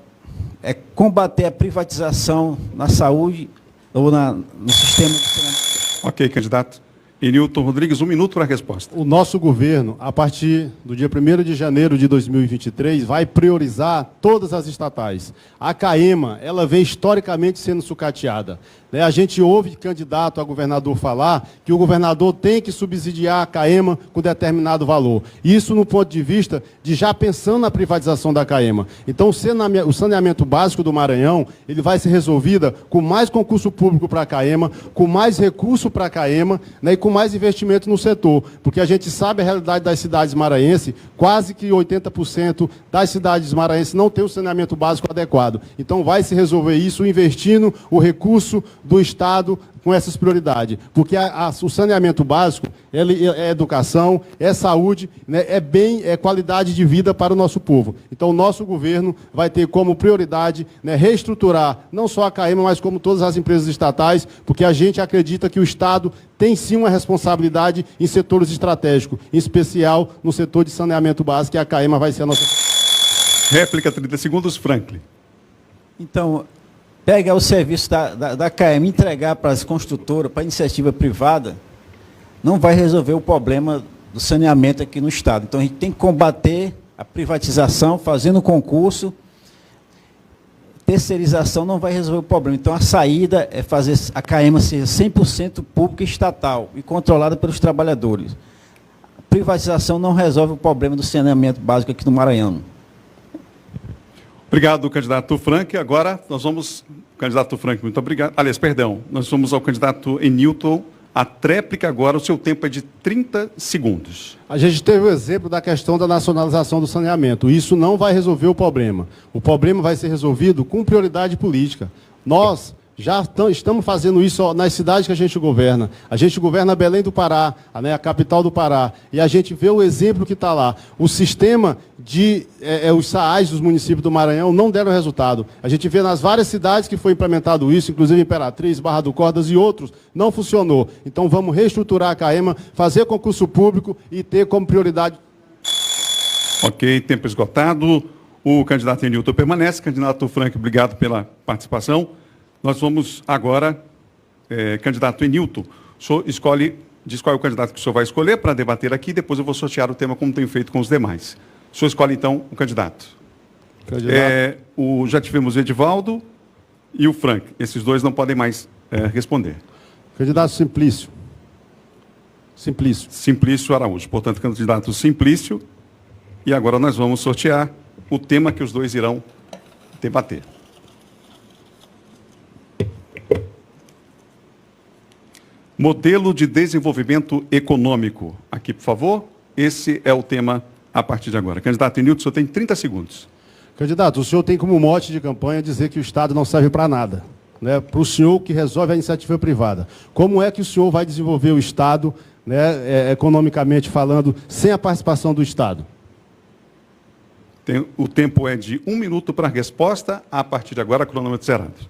é combater a privatização na saúde ou no sistema de saneamento. Ok, candidato. Enilton Rodrigues, 1 minuto para a resposta. O nosso governo, a partir do dia 1º de janeiro de 2023, vai priorizar todas as estatais. A CAEMA, ela vem historicamente sendo sucateada. A gente ouve candidato a governador falar que o governador tem que subsidiar a CAEMA com determinado valor. Isso no ponto de vista de já pensando na privatização da CAEMA. Então, o saneamento básico do Maranhão, ele vai ser resolvido com mais concurso público para a CAEMA, com mais recurso para a CAEMA, né, e com mais investimento no setor. Porque a gente sabe a realidade das cidades maranhenses, quase que 80% das cidades maranhenses não tem o saneamento básico adequado. Então, vai se resolver isso investindo o recurso do Estado com essas prioridades, porque o saneamento básico é educação, é saúde, né, é qualidade de vida para o nosso povo. Então, o nosso governo vai ter como prioridade, né, reestruturar não só a CAEMA, mas como todas as empresas estatais, porque a gente acredita que o Estado tem sim uma responsabilidade em setores estratégicos, em especial no setor de saneamento básico, e a CAEMA vai ser a nossa... Réplica, 30 segundos, Franklin. Então, pegar o serviço da CAEMA e entregar para as construtoras, para a iniciativa privada, não vai resolver o problema do saneamento aqui no Estado. Então, a gente tem que combater a privatização, fazendo concurso. Terceirização não vai resolver o problema. Então, a saída é fazer a CAEMA ser 100% pública e estatal e controlada pelos trabalhadores. A privatização não resolve o problema do saneamento básico aqui no Maranhão. Obrigado, candidato Frank. Agora nós vamos... Candidato Frank, muito obrigado. Aliás, perdão, nós vamos ao candidato Enilton. A tréplica agora, o seu tempo é de 30 segundos. A gente teve o exemplo da questão da nacionalização do saneamento. Isso não vai resolver o problema. O problema vai ser resolvido com prioridade política. Nós já estamos fazendo isso nas cidades que a gente governa. A gente governa Belém do Pará, né, a capital do Pará, e a gente vê o exemplo que está lá. O sistema de os SAAs dos municípios do Maranhão não deram resultado. A gente vê nas várias cidades que foi implementado isso, inclusive Imperatriz, Barra do Cordas e outros, não funcionou. Então vamos reestruturar a CAEMA, fazer concurso público e ter como prioridade... Ok, tempo esgotado. O candidato Enilton permanece. Candidato Frank, obrigado pela participação. Nós vamos agora, candidato Enilton, o senhor diz qual é o candidato que o senhor vai escolher para debater aqui, depois eu vou sortear o tema como tenho feito com os demais. O senhor escolhe, então, o candidato. Já tivemos o Edivaldo e o Frank. Esses dois não podem mais responder. Candidato Simplício. Simplício Araújo. Portanto, candidato Simplício. E agora nós vamos sortear o tema que os dois irão debater. Modelo de desenvolvimento econômico. Aqui, por favor. Esse é o tema a partir de agora. Candidato Enilton, o senhor tem 30 segundos. Candidato, o senhor tem como mote de campanha dizer que o Estado não serve para nada, né? Para o senhor que resolve a iniciativa privada. Como é que o senhor vai desenvolver o Estado, né, economicamente falando, sem a participação do Estado? O tempo é de 1 minuto para a resposta. A partir de agora, cronômetro zerado.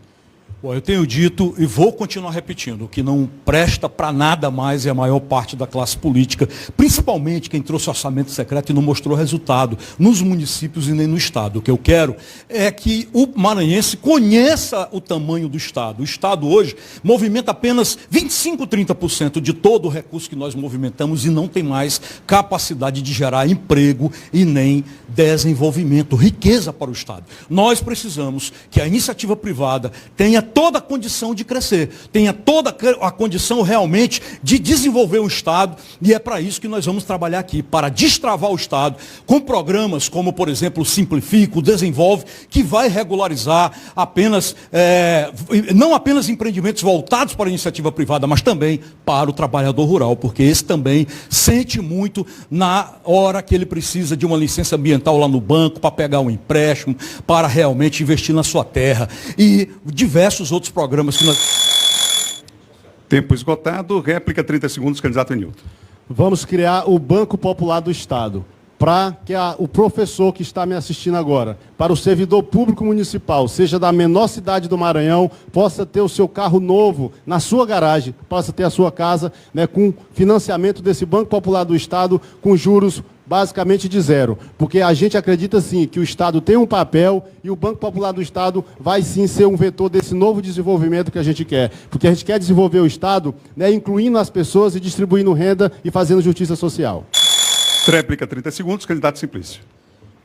Bom, eu tenho dito e vou continuar repetindo, que não presta para nada mais é a maior parte da classe política, principalmente quem trouxe orçamento secreto e não mostrou resultado nos municípios e nem no Estado. O que eu quero é que o maranhense conheça o tamanho do Estado. O Estado hoje movimenta apenas 25, 30% de todo o recurso que nós movimentamos e não tem mais capacidade de gerar emprego e nem desenvolvimento, riqueza para o Estado. Nós precisamos que a iniciativa privada tenha toda a condição de crescer, tenha toda a condição realmente de desenvolver o Estado, e é para isso que nós vamos trabalhar aqui, para destravar o Estado, com programas como, por exemplo, o Simplifica, o Desenvolve, que vai regularizar não apenas empreendimentos voltados para a iniciativa privada, mas também para o trabalhador rural, porque esse também sente muito na hora que ele precisa de uma licença ambiental lá no banco, para pegar um empréstimo, para realmente investir na sua terra, e diversos outros programas que nós... Tempo esgotado. Réplica, 30 segundos, candidato Enilton. Vamos criar o Banco Popular do Estado, para que o professor que está me assistindo agora, para o servidor público municipal, seja da menor cidade do Maranhão, possa ter o seu carro novo na sua garagem, possa ter a sua casa, né, com financiamento desse Banco Popular do Estado, com juros basicamente de zero, porque a gente acredita sim que o Estado tem um papel e o Banco Popular do Estado vai sim ser um vetor desse novo desenvolvimento que a gente quer, porque a gente quer desenvolver o Estado, né, incluindo as pessoas e distribuindo renda e fazendo justiça social. Réplica, 30 segundos, candidato Simplício.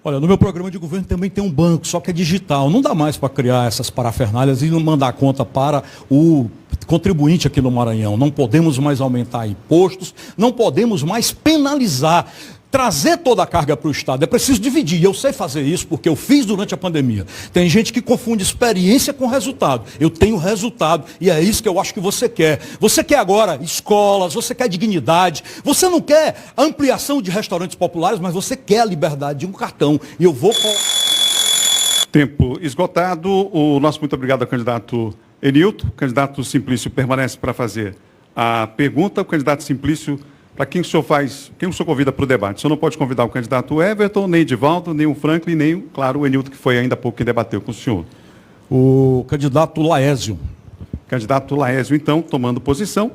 Olha, no meu programa de governo também tem um banco, só que é digital. Não dá mais para criar essas parafernálias e não mandar conta para o contribuinte aqui no Maranhão. Não podemos mais aumentar impostos, não podemos mais penalizar, trazer toda a carga para o Estado. É preciso dividir. Eu sei fazer isso porque eu fiz durante a pandemia. Tem gente que confunde experiência com resultado. Eu tenho resultado e é isso que eu acho que você quer. Você quer agora escolas, você quer dignidade, você não quer ampliação de restaurantes populares, mas você quer a liberdade de um cartão. E eu vou... Tempo esgotado. O nosso muito obrigado ao candidato Enilton, o candidato Simplício permanece para fazer a pergunta. O candidato Simplício, para quem o senhor convida para o debate? O senhor não pode convidar o candidato Everton, nem Edivaldo, nem o Franklin, nem, claro, o Enilton, que foi ainda há pouco quem debateu com o senhor. O candidato Laésio. Candidato Laésio, então, tomando posição.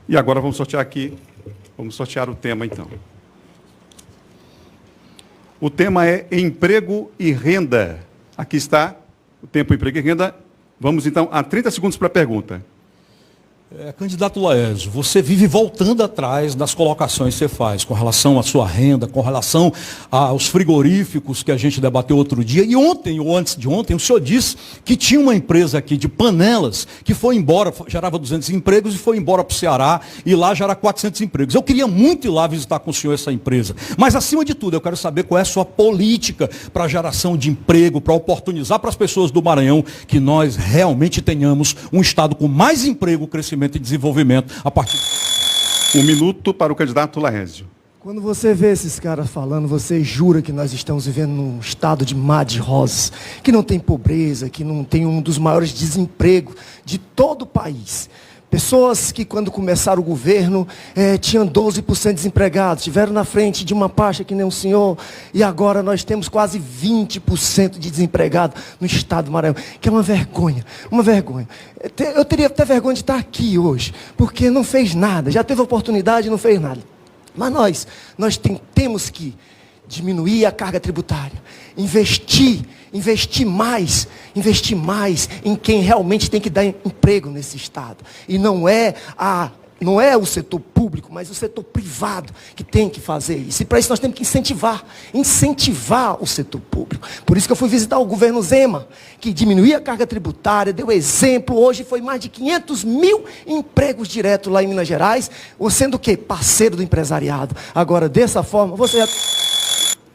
E agora vamos sortear aqui, vamos sortear o tema, então. O tema é emprego e renda. Aqui está o tempo emprego e renda. Vamos, então, a 30 segundos para a pergunta. Candidato Laésio, você vive voltando atrás das colocações que você faz com relação à sua renda, com relação aos frigoríficos que a gente debateu outro dia. E ontem, ou antes de ontem, o senhor disse que tinha uma empresa aqui de panelas que foi embora, gerava 200 empregos e foi embora para o Ceará e lá gera 400 empregos. Eu queria muito ir lá visitar com o senhor essa empresa. Mas, acima de tudo, eu quero saber qual é a sua política para a geração de emprego, para oportunizar para as pessoas do Maranhão que nós realmente tenhamos um estado com mais emprego, crescimento e desenvolvimento a partir... 1 minuto para o candidato Laésio. Quando você vê esses caras falando, você jura que nós estamos vivendo num estado de mar de rosas, que não tem pobreza, que não tem um dos maiores desempregos de todo o país. Pessoas que, quando começaram o governo, tinham 12% desempregados, estiveram na frente de uma pasta que nem o senhor, e agora nós temos quase 20% de desempregados no estado do Maranhão, que é uma vergonha, uma vergonha. Eu teria até vergonha de estar aqui hoje, porque não fez nada, já teve oportunidade e não fez nada. Mas nós temos que diminuir a carga tributária, investir mais em quem realmente tem que dar emprego nesse estado. E não é o setor público, mas o setor privado que tem que fazer isso. E para isso nós temos que incentivar o setor público. Por isso que eu fui visitar o governo Zema, que diminuía a carga tributária, deu exemplo. Hoje foi mais de 500 mil empregos diretos lá em Minas Gerais, sendo o quê? Parceiro do empresariado. Agora, dessa forma, você já...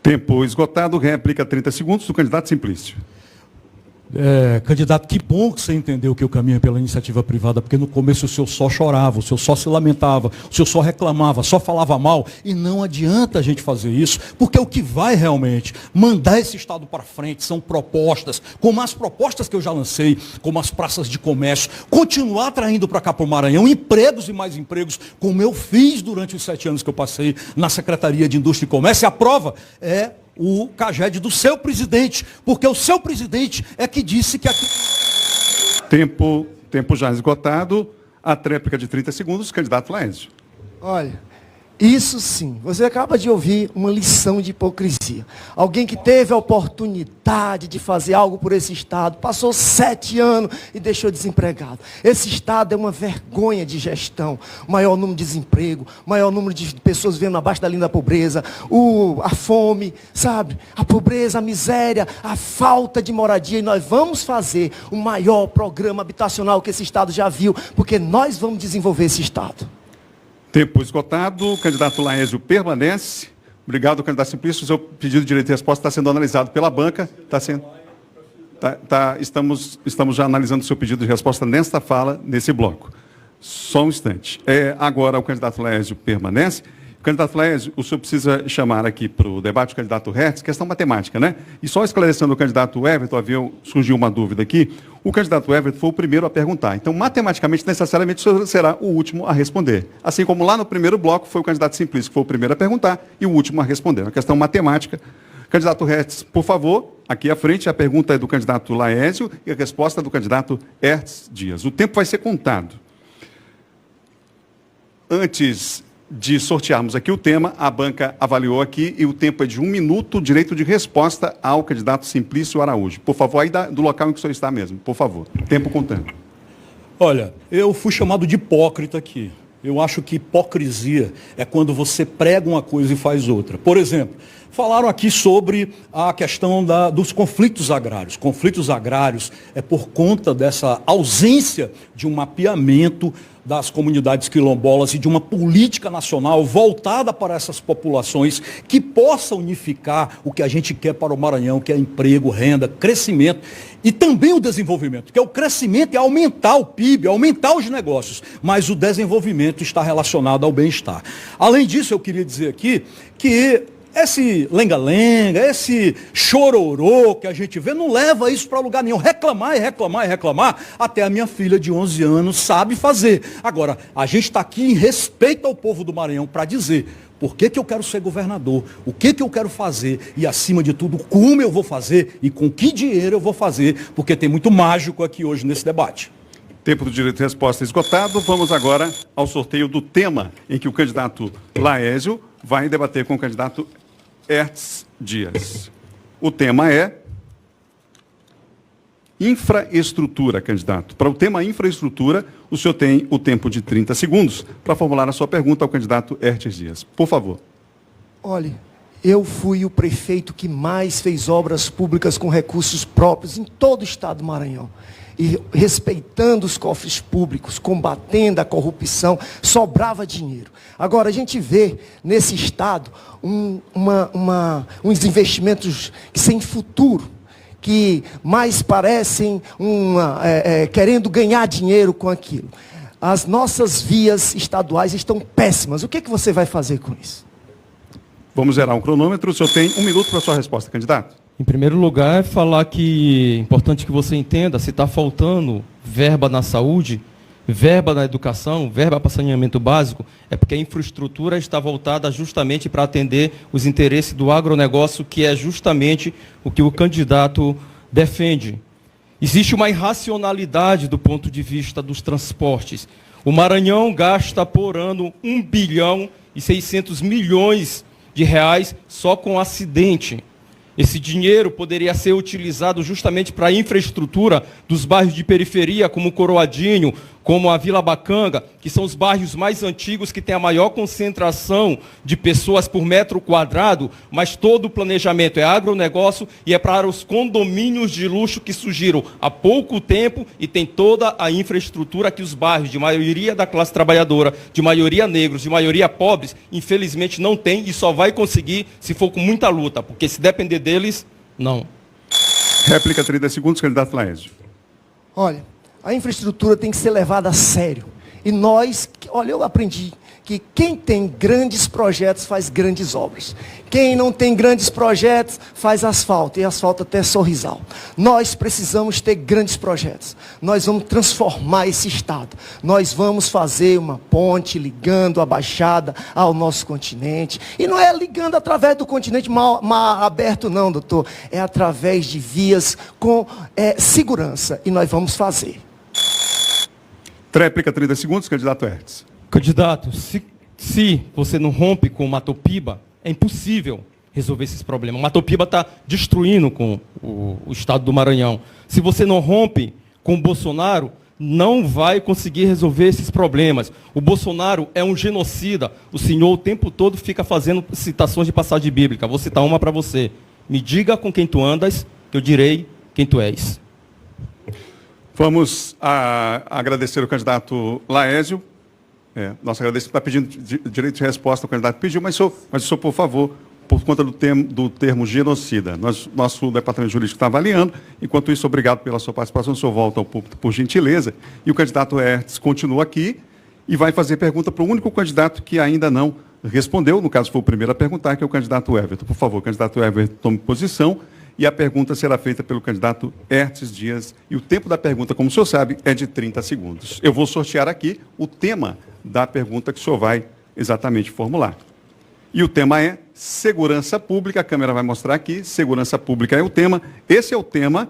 Tempo esgotado, réplica 30 segundos do candidato Simplício. Candidato, que bom que você entendeu que eu caminho pela iniciativa privada, porque no começo o senhor só chorava, o senhor só se lamentava, o senhor só reclamava, só falava mal, e não adianta a gente fazer isso, porque o que vai realmente mandar esse estado para frente são propostas, como as propostas que eu já lancei, como as praças de comércio, continuar atraindo para cá para o Maranhão empregos e mais empregos, como eu fiz durante os 7 anos que eu passei na Secretaria de Indústria e Comércio, e a prova é o CAGED do seu presidente, porque o seu presidente é que disse que aqui... Tempo já esgotado, a tréplica de 30 segundos, candidato Laésio. Olha, isso sim, você acaba de ouvir uma lição de hipocrisia. Alguém que teve a oportunidade de fazer algo por esse estado, passou 7 anos e deixou desempregado. Esse estado é uma vergonha de gestão. O maior número de desemprego, o maior número de pessoas vivendo abaixo da linha da pobreza, a fome, sabe? A pobreza, a miséria, a falta de moradia. E nós vamos fazer o maior programa habitacional que esse estado já viu, porque nós vamos desenvolver esse estado. Tempo esgotado, o candidato Laésio permanece. Obrigado, candidato Simplício. O seu pedido de direito de resposta está sendo analisado pela banca. Estamos já analisando o seu pedido de resposta nesta fala, nesse bloco. Só um instante. Agora o candidato Laésio permanece. Candidato Laésio, o senhor precisa chamar aqui para o debate o candidato Hertz, questão matemática, né? E só esclarecendo o candidato Everton, surgiu uma dúvida aqui. O candidato Everton foi o primeiro a perguntar. Então, matematicamente, necessariamente, o senhor será o último a responder. Assim como lá no primeiro bloco foi o candidato Simplício que foi o primeiro a perguntar e o último a responder. Uma questão matemática. Candidato Hertz, por favor, aqui à frente, a pergunta é do candidato Laésio e a resposta é do candidato Hertz Dias. O tempo vai ser contado. Antes de sortearmos aqui o tema, a banca avaliou aqui e o tempo é de 1 minuto, direito de resposta ao candidato Simplício Araújo. Por favor, aí do local em que o senhor está mesmo, por favor. Tempo contando. Olha, eu fui chamado de hipócrita aqui. Eu acho que hipocrisia é quando você prega uma coisa e faz outra. Por exemplo, falaram aqui sobre a questão dos conflitos agrários. Conflitos agrários é por conta dessa ausência de um mapeamento das comunidades quilombolas e de uma política nacional voltada para essas populações que possa unificar o que a gente quer para o Maranhão, que é emprego, renda, crescimento e também o desenvolvimento, que é o crescimento, é aumentar o PIB, aumentar os negócios, mas o desenvolvimento está relacionado ao bem-estar. Além disso, eu queria dizer aqui que esse lenga-lenga, esse chororô que a gente vê, não leva isso para lugar nenhum. Reclamar e reclamar e reclamar, até a minha filha de 11 anos sabe fazer. Agora, a gente está aqui em respeito ao povo do Maranhão para dizer por que eu quero ser governador, o que eu quero fazer e, acima de tudo, como eu vou fazer e com que dinheiro eu vou fazer, porque tem muito mágico aqui hoje nesse debate. Tempo do direito de resposta esgotado. Vamos agora ao sorteio do tema em que o candidato Laésio vai debater com o candidato Hertz Dias. O tema é infraestrutura, candidato. Para o tema infraestrutura, o senhor tem o tempo de 30 segundos para formular a sua pergunta ao candidato Hertz Dias. Por favor. Olha, eu fui o prefeito que mais fez obras públicas com recursos próprios em todo o estado do Maranhão. E respeitando os cofres públicos, combatendo a corrupção, sobrava dinheiro. Agora, a gente vê nesse estado uns investimentos sem futuro, que mais parecem querendo ganhar dinheiro com aquilo. As nossas vias estaduais estão péssimas. O que você vai fazer com isso? Vamos zerar um cronômetro. O senhor tem 1 minuto para a sua resposta, candidato. Em primeiro lugar, é falar que é importante que você entenda, se está faltando verba na saúde, verba na educação, verba para saneamento básico, é porque a infraestrutura está voltada justamente para atender os interesses do agronegócio, que é justamente o que o candidato defende. Existe uma irracionalidade do ponto de vista dos transportes. O Maranhão gasta por ano 1 bilhão e 600 milhões de reais só com acidente. Esse dinheiro poderia ser utilizado justamente para a infraestrutura dos bairros de periferia, como o Coroadinho, como a Vila Bacanga, que são os bairros mais antigos, que têm a maior concentração de pessoas por metro quadrado, mas todo o planejamento é agronegócio e é para os condomínios de luxo que surgiram há pouco tempo e tem toda a infraestrutura que os bairros, de maioria da classe trabalhadora, de maioria negros, de maioria pobres, infelizmente não tem e só vai conseguir se for com muita luta, porque se depender deles, não. Réplica, 30 segundos, candidato Laésio. Olha, a infraestrutura tem que ser levada a sério. E nós, olha, eu aprendi que quem tem grandes projetos faz grandes obras. Quem não tem grandes projetos faz asfalto, e asfalto até Sorrisal. Nós precisamos ter grandes projetos. Nós vamos transformar esse estado. Nós vamos fazer uma ponte ligando a Baixada ao nosso continente. E não é ligando através do continente mar aberto não, doutor. É através de vias com segurança. E nós vamos fazer. Tréplica, 30 segundos, candidato Hertz. Candidato, se você não rompe com o Matopiba, é impossível resolver esses problemas. O Matopiba está destruindo com o estado do Maranhão. Se você não rompe com o Bolsonaro, não vai conseguir resolver esses problemas. O Bolsonaro é um genocida. O senhor o tempo todo fica fazendo citações de passagem bíblica. Vou citar uma para você. Me diga com quem tu andas, que eu direi quem tu és. Vamos agradecer o candidato Laésio. Nosso agradecimento está pedindo direito de resposta, o candidato pediu, mas o senhor, por favor, por conta do termo genocida. Nosso departamento jurídico está avaliando. Enquanto isso, obrigado pela sua participação. O senhor volta ao público, por gentileza. E o candidato Hertz continua aqui e vai fazer pergunta para o único candidato que ainda não respondeu. No caso, foi o primeiro a perguntar, que é o candidato Everton. Por favor, candidato Everton, tome posição. E a pergunta será feita pelo candidato Hertz Dias. E o tempo da pergunta, como o senhor sabe, é de 30 segundos. Eu vou sortear aqui o tema da pergunta que o senhor vai exatamente formular. E o tema é segurança pública. A câmera vai mostrar aqui. Segurança pública é o tema. Esse é o tema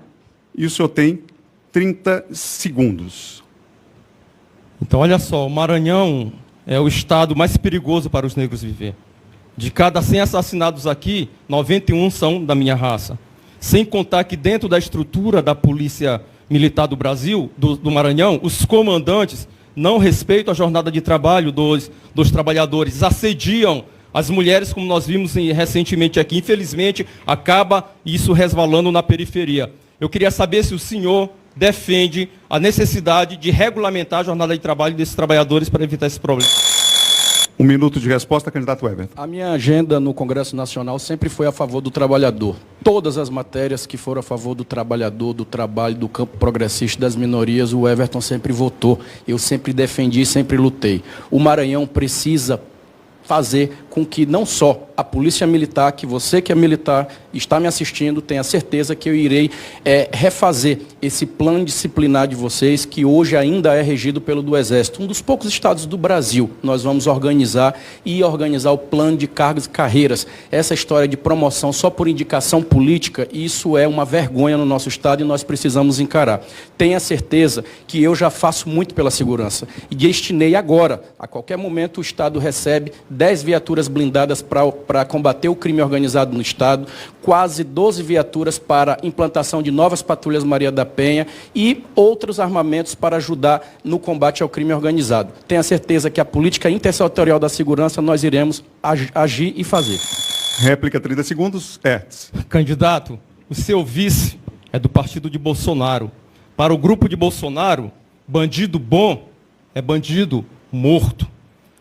e o senhor tem 30 segundos. Então, olha só, o Maranhão é o estado mais perigoso para os negros viver. De cada 100 assassinados aqui, 91 são da minha raça. Sem contar que dentro da estrutura da Polícia Militar do Brasil, do Maranhão, os comandantes não respeitam a jornada de trabalho dos trabalhadores, assediam as mulheres, como nós vimos recentemente aqui. Infelizmente, acaba isso resvalando na periferia. Eu queria saber se o senhor defende a necessidade de regulamentar a jornada de trabalho desses trabalhadores para evitar esse problema. 1 minuto de resposta, candidato Everton. A minha agenda no Congresso Nacional sempre foi a favor do trabalhador. Todas as matérias que foram a favor do trabalhador, do trabalho, do campo progressista, das minorias, o Everton sempre votou. Eu sempre defendi, sempre lutei. O Maranhão precisa fazer com que não só a Polícia Militar, que você que é militar está me assistindo, tenha certeza que eu irei refazer esse plano disciplinar de vocês, que hoje ainda é regido pelo do Exército. Um dos poucos estados do Brasil, nós vamos organizar o plano de cargos e carreiras. Essa história de promoção só por indicação política, isso é uma vergonha no nosso estado e nós precisamos encarar. Tenha certeza que eu já faço muito pela segurança e destinei agora, a qualquer momento o estado recebe 10 viaturas blindadas para combater o crime organizado no estado, quase 12 viaturas para implantação de novas patrulhas Maria da Penha e outros armamentos para ajudar no combate ao crime organizado. Tenha certeza que a política intersetorial da segurança nós iremos agir e fazer. Réplica, 30 segundos. Candidato, o seu vice é do partido de Bolsonaro. Para o grupo de Bolsonaro, bandido bom é bandido morto.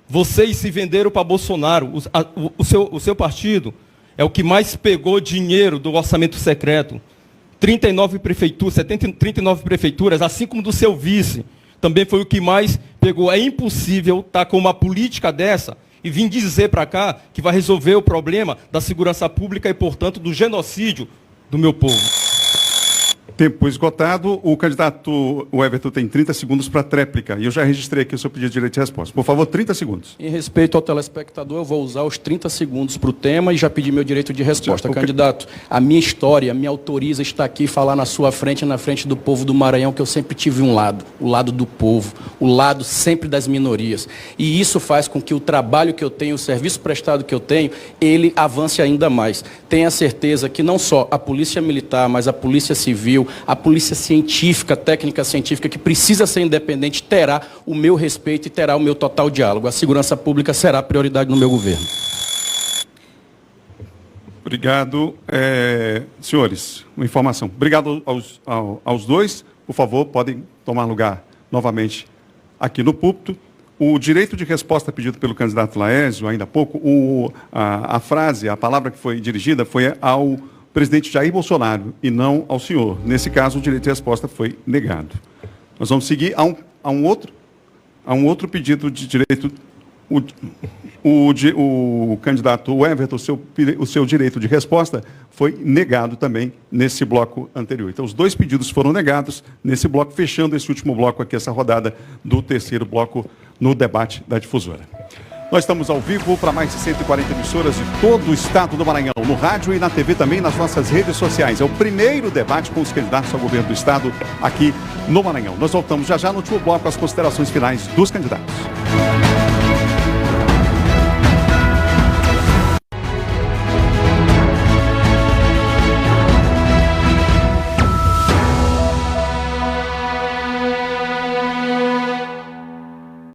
Vocês se venderam para Bolsonaro. O seu partido é o que mais pegou dinheiro do orçamento secreto. 39 prefeituras, assim como do seu vice, também foi o que mais pegou. É impossível estar com uma política dessa e vir dizer para cá que vai resolver o problema da segurança pública e, portanto, do genocídio do meu povo. Tempo esgotado. O candidato Everton tem 30 segundos para tréplica. E eu já registrei aqui o seu pedido de direito de resposta. Por favor, 30 segundos. Em respeito ao telespectador, eu vou usar os 30 segundos para o tema e já pedi meu direito de resposta. Candidato, a minha história me autoriza a estar aqui e falar na sua frente e na frente do povo do Maranhão que eu sempre tive um lado, o lado do povo, o lado sempre das minorias. E isso faz com que o trabalho que eu tenho, o serviço prestado que eu tenho, ele avance ainda mais. Tenha certeza que não só a Polícia Militar, mas a Polícia Civil, a polícia científica, técnica científica, que precisa ser independente, terá o meu respeito e terá o meu total diálogo. A segurança pública será prioridade no meu governo. Obrigado. Senhores, uma informação. Obrigado aos dois. Por favor, podem tomar lugar novamente aqui no púlpito. O direito de resposta pedido pelo candidato Laésio, ainda há pouco, a palavra que foi dirigida foi ao presidente Jair Bolsonaro e não ao senhor. Nesse caso, o direito de resposta foi negado. Nós vamos seguir a um outro pedido de direito. O candidato Everton, o seu direito de resposta foi negado também nesse bloco anterior. Então, os dois pedidos foram negados nesse bloco, fechando esse último bloco aqui, essa rodada do terceiro bloco no debate da difusora. Nós estamos ao vivo para mais de 140 emissoras de todo o estado do Maranhão, no rádio e na TV também, nas nossas redes sociais. É o primeiro debate com os candidatos ao governo do estado aqui no Maranhão. Nós voltamos já no último bloco às considerações finais dos candidatos.